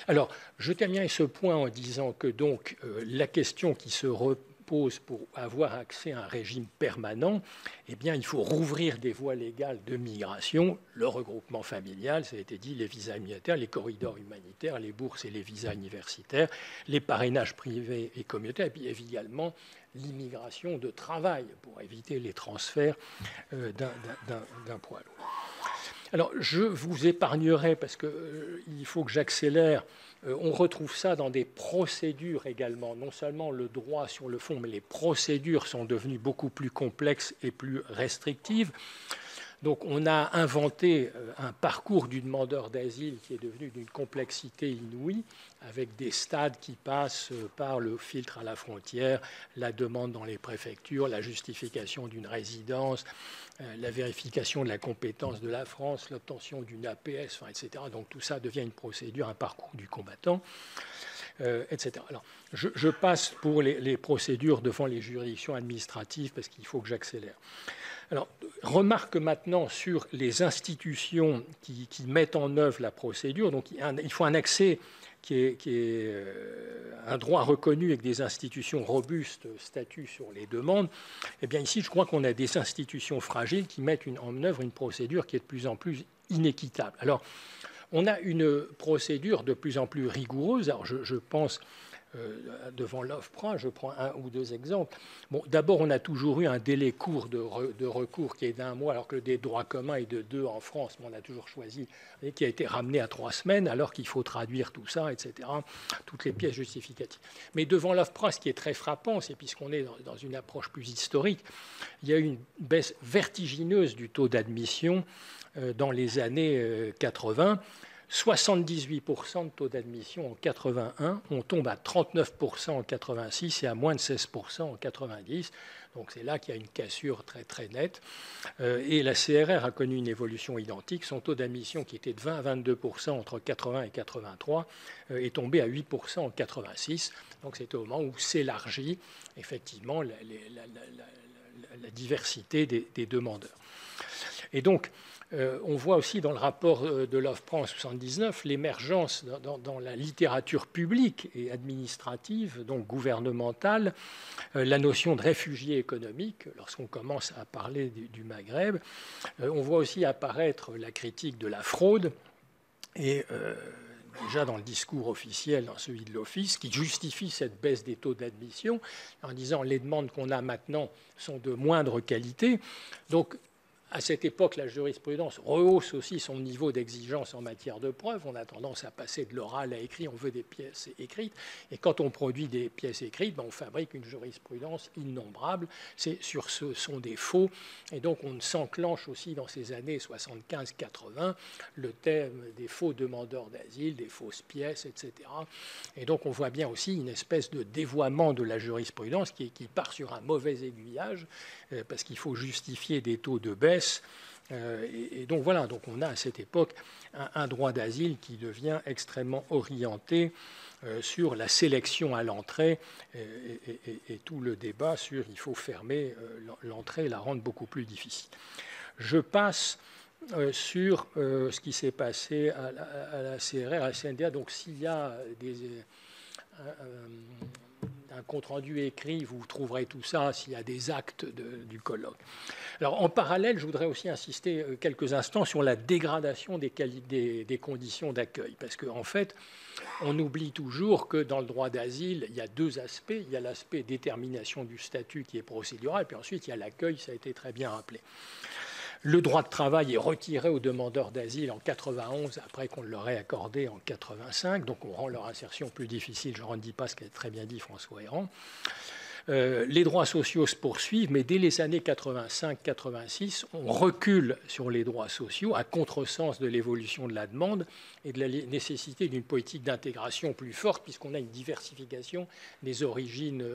Alors, je terminerai ce point en disant que donc la question qui se suppose, pour avoir accès à un régime permanent, eh bien, il faut rouvrir des voies légales de migration, le regroupement familial, ça a été dit, les visas humanitaires, les corridors humanitaires, les bourses et les visas universitaires, les parrainages privés et communautaires, et puis également l'immigration de travail pour éviter les transferts d'un point à l'autre. Alors, je vous épargnerai, parce qu'il faut que j'accélère, on retrouve ça dans des procédures également. Non seulement le droit sur le fond, mais les procédures sont devenues beaucoup plus complexes et plus restrictives. Donc, on a inventé un parcours du demandeur d'asile qui est devenu d'une complexité inouïe, avec des stades qui passent par le filtre à la frontière, la demande dans les préfectures, la justification d'une résidence, la vérification de la compétence de la France, l'obtention d'une APS, etc. Donc, tout ça devient une procédure, un parcours du combattant, etc. Alors, je passe pour les procédures devant les juridictions administratives parce qu'il faut que j'accélère. Alors, remarque maintenant sur les institutions qui mettent en œuvre la procédure. Donc, il faut un accès qui est un droit reconnu avec des institutions robustes, statut sur les demandes. Eh bien, ici, je crois qu'on a des institutions fragiles qui mettent en œuvre une procédure qui est de plus en plus inéquitable. Alors, on a une procédure de plus en plus rigoureuse. Alors, je pense... devant l'OFPRA, je prends un ou deux exemples. Bon, d'abord, on a toujours eu un délai court de recours qui est d'1 mois, alors que le délai de droit commun est de 2 en France, mais on a toujours choisi, et qui a été ramené à 3 semaines, alors qu'il faut traduire tout ça, etc., toutes les pièces justificatives. Mais devant l'OFPRA, ce qui est très frappant, c'est puisqu'on est dans une approche plus historique, il y a eu une baisse vertigineuse du taux d'admission dans les années 80. 78% de taux d'admission en 81, on tombe à 39% en 86 et à moins de 16% en 90. Donc c'est là qu'il y a une cassure très très nette. Et la CRR a connu une évolution identique. Son taux d'admission qui était de 20 à 22% entre 80 et 83 est tombé à 8% en 86. Donc c'est au moment où s'élargit effectivement la diversité des demandeurs. Et donc, on voit aussi dans le rapport de l'OFPRA en 1979 l'émergence dans la littérature publique et administrative, donc gouvernementale, la notion de réfugié économique, lorsqu'on commence à parler du Maghreb. On voit aussi apparaître la critique de la fraude et déjà dans le discours officiel, dans celui de l'Office, qui justifie cette baisse des taux d'admission en disant les demandes qu'on a maintenant sont de moindre qualité. Donc, à cette époque, la jurisprudence rehausse aussi son niveau d'exigence en matière de preuve. On a tendance à passer de l'oral à l'écrit, on veut des pièces écrites. Et quand on produit des pièces écrites, on fabrique une jurisprudence innombrable. Ce sont des faux. Et donc on s'enclenche aussi dans ces années 75-80 le thème des faux demandeurs d'asile, des fausses pièces, etc. Et donc on voit bien aussi une espèce de dévoiement de la jurisprudence qui part sur un mauvais aiguillage parce qu'il faut justifier des taux de baisse. Et donc voilà, donc on a à cette époque un droit d'asile qui devient extrêmement orienté sur la sélection à l'entrée et tout le débat sur il faut fermer l'entrée et la rendre beaucoup plus difficile. Je passe sur ce qui s'est passé à la CRR, à la CNDA. Donc s'il y a un compte-rendu écrit, vous trouverez tout ça s'il y a des actes du colloque. Alors, en parallèle, je voudrais aussi insister quelques instants sur la dégradation des conditions d'accueil. Parce qu'en fait, on oublie toujours que dans le droit d'asile, il y a deux aspects. Il y a l'aspect détermination du statut qui est procédural, et puis ensuite, il y a l'accueil, ça a été très bien rappelé. Le droit de travail est retiré aux demandeurs d'asile en 91, après qu'on leur ait accordé en 85. Donc on rend leur insertion plus difficile. Je ne redis pas ce qu'a très bien dit François Héran. Les droits sociaux se poursuivent, mais dès les années 85-86, on recule sur les droits sociaux à contresens de l'évolution de la demande et de la nécessité d'une politique d'intégration plus forte, puisqu'on a une diversification des origines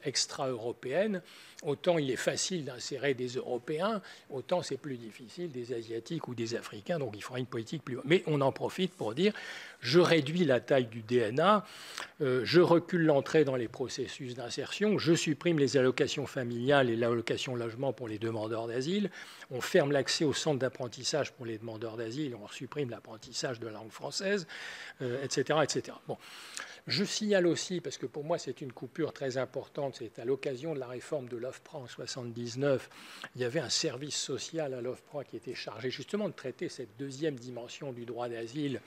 extra-européennes. Autant il est facile d'insérer des Européens, autant c'est plus difficile des Asiatiques ou des Africains. Donc il faudra une politique plus... Mais on en profite pour dire, je réduis la taille du DNA, je recule l'entrée dans les processus d'insertion, je supprime les allocations familiales et l'allocation logement pour les demandeurs d'asile, on ferme l'accès aux centres d'apprentissage pour les demandeurs d'asile, on supprime l'apprentissage de la langue française, etc., etc. Bon. Je signale aussi, parce que pour moi c'est une coupure très importante, c'est à l'occasion de la réforme de l'OFPRA en 1979, il y avait un service social à l'OFPRA qui était chargé justement de traiter cette deuxième dimension du droit d'asile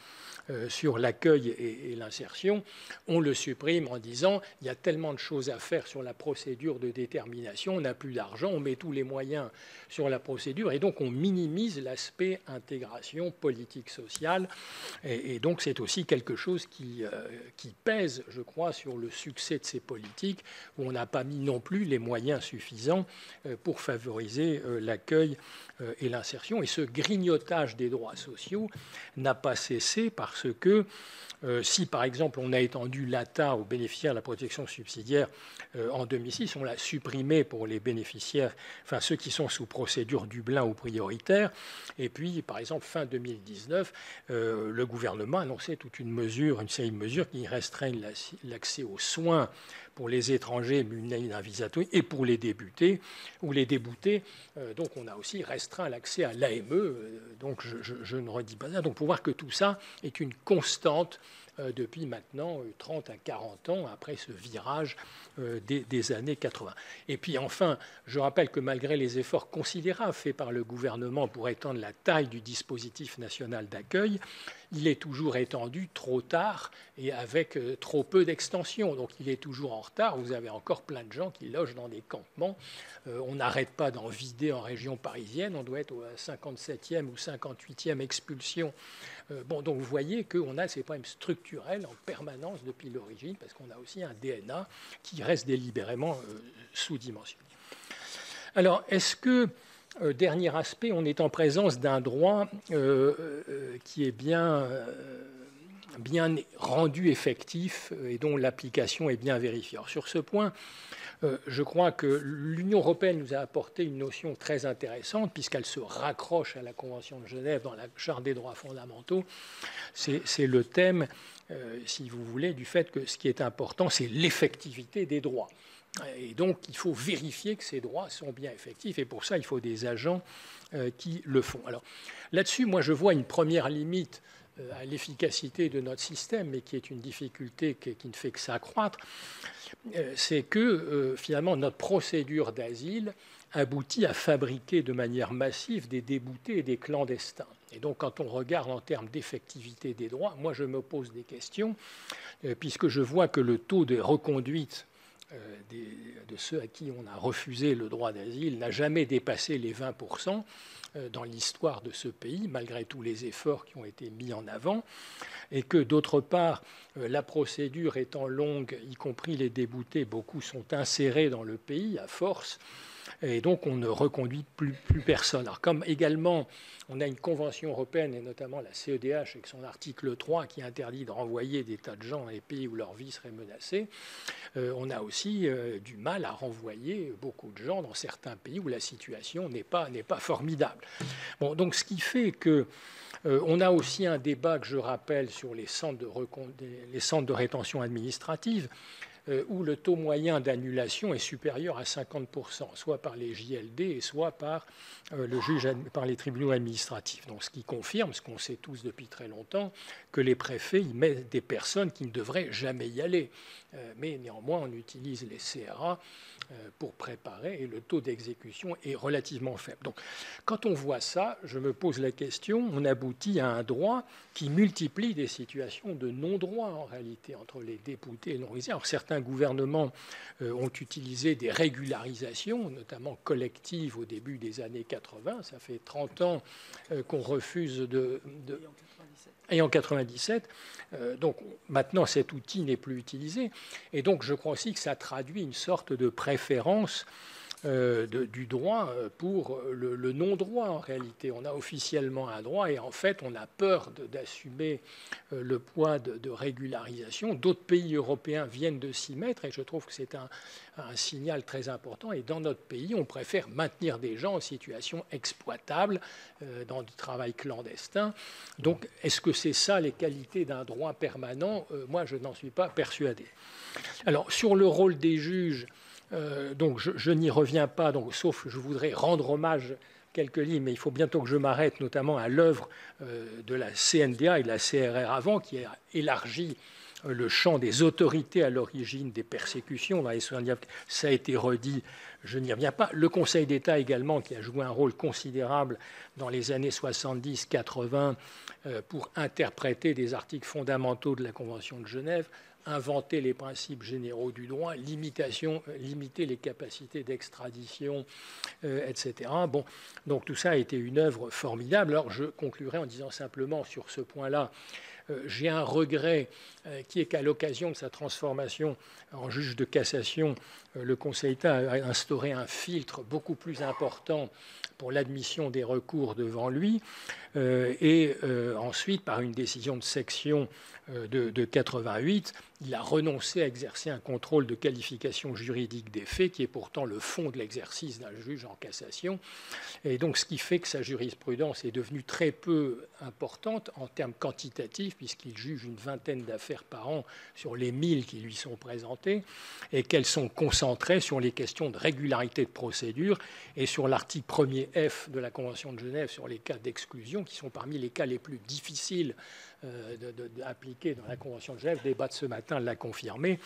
sur l'accueil et l'insertion. On le supprime en disant il y a tellement de choses à faire sur la procédure de détermination, on n'a plus d'argent, on met tous les moyens sur la procédure et donc on minimise l'aspect intégration politique sociale et donc c'est aussi quelque chose qui pèse, je crois, sur le succès de ces politiques, où on n'a pas mis non plus les moyens suffisants pour favoriser l'accueil et l'insertion. Et ce grignotage des droits sociaux n'a pas cessé parce que si, par exemple, on a étendu l'ATA aux bénéficiaires de la protection subsidiaire en 2006, on l'a supprimé pour les bénéficiaires, enfin ceux qui sont sous procédure Dublin ou prioritaire. Et puis, par exemple, fin 2019, le gouvernement annonçait toute une série de mesures qui restreignent l'accès aux soins pour les étrangers munis d'un visa et pour les déboutés. Donc, on a aussi restreint l'accès à l'AME. Donc, je ne redis pas ça. Donc, pour voir que tout ça est une constante depuis maintenant 30 à 40 ans, après ce virage des années 80. Et puis enfin, je rappelle que malgré les efforts considérables faits par le gouvernement pour étendre la taille du dispositif national d'accueil, il est toujours étendu trop tard et avec trop peu d'extension. Donc il est toujours en retard. Vous avez encore plein de gens qui logent dans des campements. On n'arrête pas d'en vider en région parisienne. On doit être à 57e ou 58e expulsion. Donc vous voyez qu'on a ces problèmes structurels en permanence depuis l'origine, parce qu'on a aussi un DNA qui reste délibérément sous-dimensionné. Alors, est-ce que, dernier aspect, on est en présence d'un droit qui est bien rendu effectif et dont l'application est bien vérifiée? Alors, sur ce point, je crois que l'Union européenne nous a apporté une notion très intéressante, puisqu'elle se raccroche à la Convention de Genève dans la Charte des droits fondamentaux. C'est le thème, si vous voulez, du fait que ce qui est important, c'est l'effectivité des droits. Et donc, il faut vérifier que ces droits sont bien effectifs, et pour ça, il faut des agents qui le font. Alors, là-dessus, moi, je vois une première limite à l'efficacité de notre système, mais qui est une difficulté qui ne fait que s'accroître, c'est que finalement notre procédure d'asile aboutit à fabriquer de manière massive des déboutés et des clandestins. Et donc quand on regarde en termes d'effectivité des droits, moi je me pose des questions, puisque je vois que le taux de reconduite de ceux à qui on a refusé le droit d'asile n'a jamais dépassé les 20% dans l'histoire de ce pays, malgré tous les efforts qui ont été mis en avant, et que d'autre part, la procédure étant longue, y compris les déboutés, beaucoup sont insérés dans le pays à force, et donc on ne reconduit plus personne. Alors comme également on a une convention européenne, et notamment la CEDH avec son article 3 qui interdit de renvoyer des tas de gens dans les pays où leur vie serait menacée, on a aussi du mal à renvoyer beaucoup de gens dans certains pays où la situation n'est pas formidable. Bon, donc ce qui fait que on a aussi un débat que je rappelle sur les centres de rétention administrative, où le taux moyen d'annulation est supérieur à 50%, soit par les JLD et soit par les tribunaux administratifs. Donc, ce qui confirme ce qu'on sait tous depuis très longtemps, que les préfets y mettent des personnes qui ne devraient jamais y aller. Mais néanmoins, on utilise les CRA pour préparer et le taux d'exécution est relativement faible. Donc, quand on voit ça, je me pose la question, on aboutit à un droit qui multiplie des situations de non-droit en réalité entre les déboutés et non résidents. Alors, certains gouvernements ont utilisé des régularisations, notamment collectives au début des années 80. Ça fait 30 ans qu'on refuse et en 97. Donc maintenant, cet outil n'est plus utilisé. Et donc, je crois aussi que ça traduit une sorte de préférence du droit pour le non-droit en réalité. On a officiellement un droit et en fait on a peur d'assumer le poids de régularisation. D'autres pays européens viennent de s'y mettre et je trouve que c'est un signal très important. Et dans notre pays, on préfère maintenir des gens en situation exploitable, dans du travail clandestin. Donc est-ce que c'est ça les qualités d'un droit permanent? Moi je n'en suis pas persuadé. Alors sur le rôle des juges, donc je n'y reviens pas, donc, sauf que je voudrais rendre hommage quelques lignes, mais il faut bientôt que je m'arrête notamment à l'œuvre de la CNDA et de la CRR avant, qui a élargi le champ des autorités à l'origine des persécutions dans les 70, ça a été redit, je n'y reviens pas. Le Conseil d'État également, qui a joué un rôle considérable dans les années 70-80 pour interpréter des articles fondamentaux de la Convention de Genève, inventer les principes généraux du droit, limiter les capacités d'extradition, etc. Bon, donc tout ça a été une œuvre formidable. Alors je conclurai en disant simplement sur ce point-là, j'ai un regret qui est qu'à l'occasion de sa transformation en juge de cassation, le Conseil d'État a instauré un filtre beaucoup plus important pour l'admission des recours devant lui. Ensuite, par une décision de section de 88, il a renoncé à exercer un contrôle de qualification juridique des faits, qui est pourtant le fond de l'exercice d'un juge en cassation. Et donc, ce qui fait que sa jurisprudence est devenue très peu importante en termes quantitatifs, puisqu'il juge une vingtaine d'affaires par an sur les 1000 qui lui sont présentées, et qu'elles sont concentrées sur les questions de régularité de procédure et sur l'article 1er F de la Convention de Genève sur les cas d'exclusion, qui sont parmi les cas les plus difficiles d'appliquer dans la Convention de Genève. Le débat de ce matin l'a confirmé.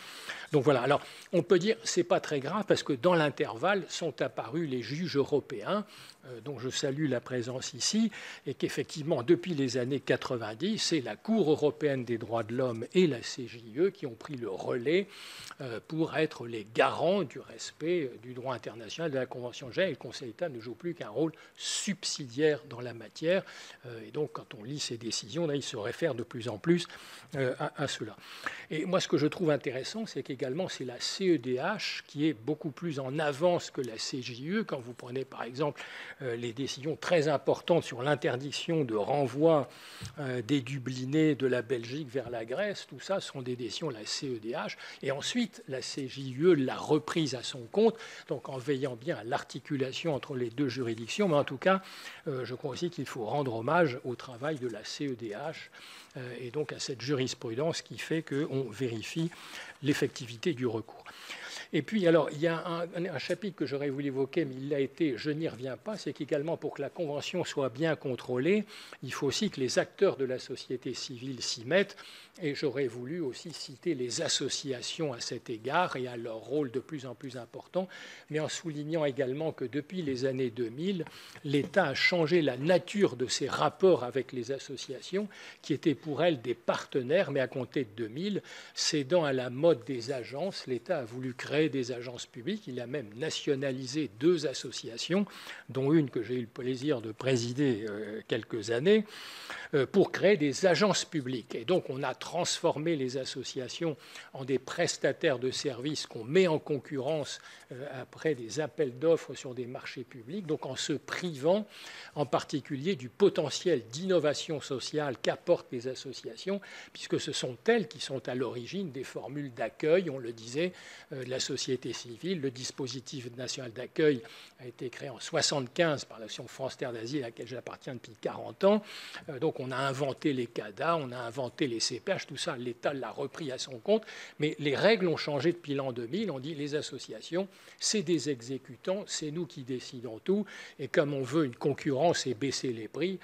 Donc voilà, alors on peut dire que ce n'est pas très grave parce que dans l'intervalle sont apparus les juges européens, dont je salue la présence ici, et qu'effectivement, depuis les années 90, c'est la Cour européenne des droits de l'homme et la CJUE qui ont pris le relais pour être les garants du respect du droit international de la Convention de Genève. Et le Conseil d'État ne joue plus qu'un rôle subsidiaire dans la matière. Et donc, quand on lit ces décisions, là, il se réfère de plus en plus à cela. Et moi, ce que je trouve intéressant, c'est qu'également, c'est la CEDH qui est beaucoup plus en avance que la CJUE. Quand vous prenez, par exemple, les décisions très importantes sur l'interdiction de renvoi des Dublinés de la Belgique vers la Grèce, tout ça sont des décisions de la CEDH. Et ensuite, la CJUE l'a reprise à son compte, donc en veillant bien à l'articulation entre les deux juridictions. Mais en tout cas, je crois aussi qu'il faut rendre hommage au travail de la CEDH et donc à cette jurisprudence qui fait qu'on vérifie l'effectivité du recours. Et puis, alors, il y a un chapitre que j'aurais voulu évoquer, mais il l'a été, je n'y reviens pas, c'est qu'également, pour que la Convention soit bien contrôlée, il faut aussi que les acteurs de la société civile s'y mettent. Et j'aurais voulu aussi citer les associations à cet égard et à leur rôle de plus en plus important, mais en soulignant également que depuis les années 2000, l'État a changé la nature de ses rapports avec les associations, qui étaient pour elles des partenaires, mais à compter de 2000, cédant à la mode des agences, l'État a voulu créer des agences publiques. Il a même nationalisé 2 associations, dont une que j'ai eu le plaisir de présider quelques années, pour créer des agences publiques. Et donc on a transformé les associations en des prestataires de services qu'on met en concurrence après des appels d'offres sur des marchés publics, donc en se privant en particulier du potentiel d'innovation sociale qu'apportent les associations, puisque ce sont elles qui sont à l'origine des formules d'accueil, on le disait, de la société civile. Le dispositif national d'accueil a été créé en 1975 par l'Association France Terre d'Asile, à laquelle j'appartiens depuis 40 ans. Donc on a inventé les CADA, on a inventé les CPH, tout ça, l'État l'a repris à son compte, mais les règles ont changé depuis l'an 2000. On dit les associations, c'est des exécutants, c'est nous qui décidons tout, et comme on veut une concurrence et baisser les prix,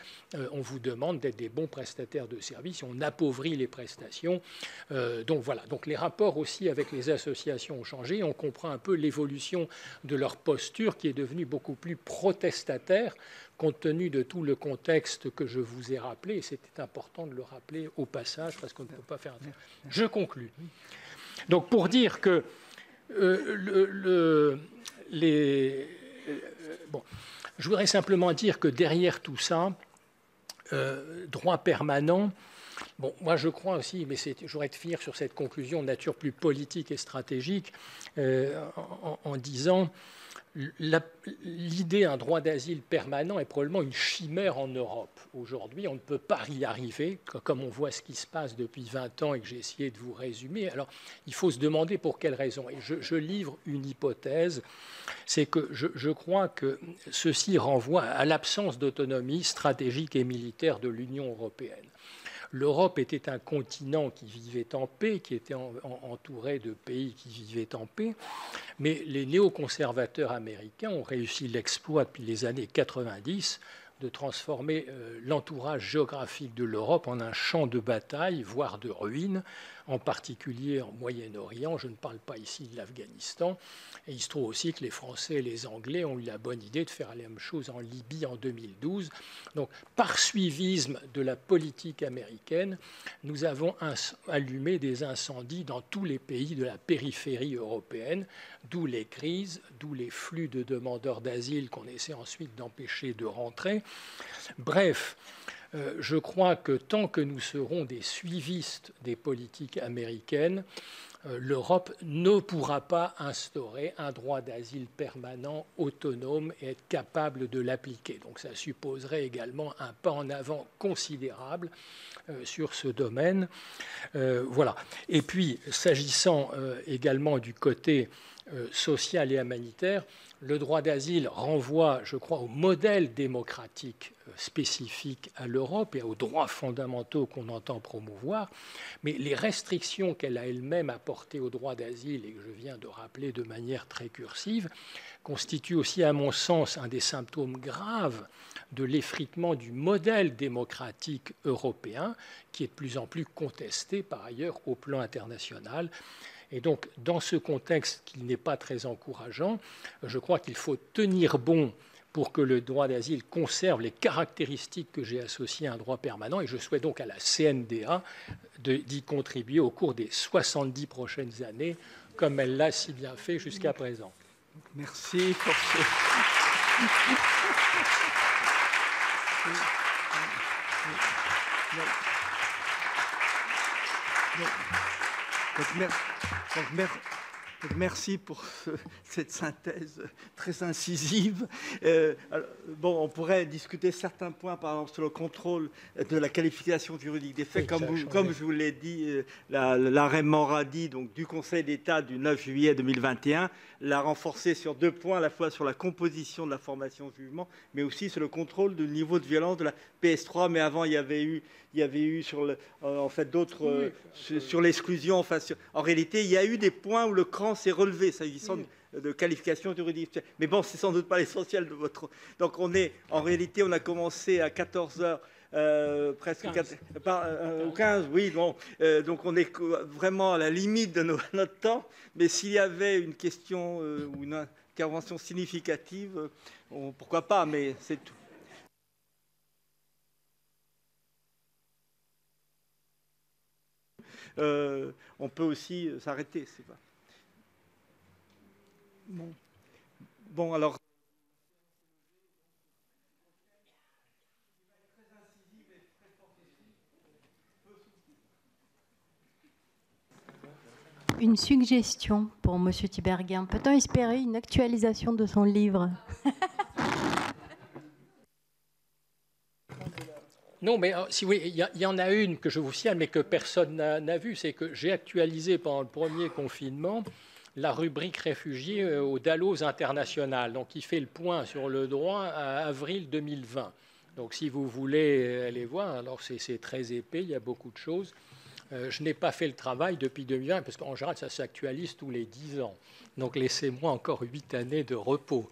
on vous demande d'être des bons prestataires de services, on appauvrit les prestations. Donc voilà, donc les rapports aussi avec les associations ont changé, on comprend un peu l'évolution de leur posture qui est devenue beaucoup plus protestataire, compte tenu de tout le contexte que je vous ai rappelé, et c'était important de le rappeler au passage, parce qu'on ne peut pas faire... Je conclus. Donc pour dire que je voudrais simplement dire que derrière tout ça, droit permanent, bon, moi je crois aussi, mais j'aurais de finir sur cette conclusion de nature plus politique et stratégique, en disant... L'idée d'un droit d'asile permanent est probablement une chimère en Europe. Aujourd'hui, on ne peut pas y arriver, comme on voit ce qui se passe depuis 20 ans et que j'ai essayé de vous résumer. Alors, il faut se demander pour quelles raisons. Et je livre une hypothèse, c'est que je crois que ceci renvoie à l'absence d'autonomie stratégique et militaire de l'Union européenne. L'Europe était un continent qui vivait en paix, qui était entouré de pays qui vivaient en paix, mais les néoconservateurs américains ont réussi l'exploit depuis les années 90 de transformer l'entourage géographique de l'Europe en un champ de bataille, voire de ruines, en particulier en Moyen-Orient. Je ne parle pas ici de l'Afghanistan. Et il se trouve aussi que les Français et les Anglais ont eu la bonne idée de faire la même chose en Libye en 2012. Donc, par suivisme de la politique américaine, nous avons allumé des incendies dans tous les pays de la périphérie européenne, d'où les crises, d'où les flux de demandeurs d'asile qu'on essaie ensuite d'empêcher de rentrer. Bref, je crois que tant que nous serons des suivistes des politiques américaines, l'Europe ne pourra pas instaurer un droit d'asile permanent, autonome et être capable de l'appliquer. Donc ça supposerait également un pas en avant considérable sur ce domaine. Voilà. Et puis, s'agissant également du côté social et humanitaire, le droit d'asile renvoie, je crois, au modèle démocratique spécifique à l'Europe et aux droits fondamentaux qu'on entend promouvoir, mais les restrictions qu'elle a elle-même apportées au droit d'asile et que je viens de rappeler de manière très cursive constituent aussi, à mon sens, un des symptômes graves de l'effritement du modèle démocratique européen, qui est de plus en plus contesté par ailleurs au plan international. Et donc, dans ce contexte qui n'est pas très encourageant, je crois qu'il faut tenir bon pour que le droit d'asile conserve les caractéristiques que j'ai associées à un droit permanent. Et je souhaite donc à la CNDA d'y contribuer au cours des 70 prochaines années, comme elle l'a si bien fait jusqu'à présent. Merci pour ce... Donc, merci pour cette synthèse très incisive. Bon, on pourrait discuter certains points, par exemple sur le contrôle de la qualification juridique des faits. Oui, comme je vous l'ai dit, l'arrêt Moradi donc, du Conseil d'État du 9 juillet 2021 l'a renforcé sur 2 points, à la fois sur la composition de la formation de jugement, mais aussi sur le contrôle du niveau de violence de la PS3. Mais avant, il y avait eu sur en fait d'autres sur l'exclusion. Enfin, en réalité, il y a eu des points où le cran s'est relevé, s'agissant de qualification juridique. Mais bon, c'est sans doute pas l'essentiel de votre. Donc, en réalité, on a commencé à 14h. Presque 15, oui, bon. Donc on est vraiment à la limite de notre temps, mais s'il y avait une question ou une intervention significative, pourquoi pas, mais c'est tout. On peut aussi s'arrêter, c'est pas. Bon, alors. Une suggestion pour M. Tiberghien. Peut-on espérer une actualisation de son livre? Non, mais si oui, il y en a une que je vous signale, mais que personne n'a vue, c'est que j'ai actualisé pendant le premier confinement la rubrique réfugiés au Dalloz International, donc qui fait le point sur le droit à avril 2020. Donc si vous voulez aller voir, alors c'est très épais, il y a beaucoup de choses. Je n'ai pas fait le travail depuis 2020, parce qu'en général, ça s'actualise tous les 10 ans. Donc laissez-moi encore 8 années de repos.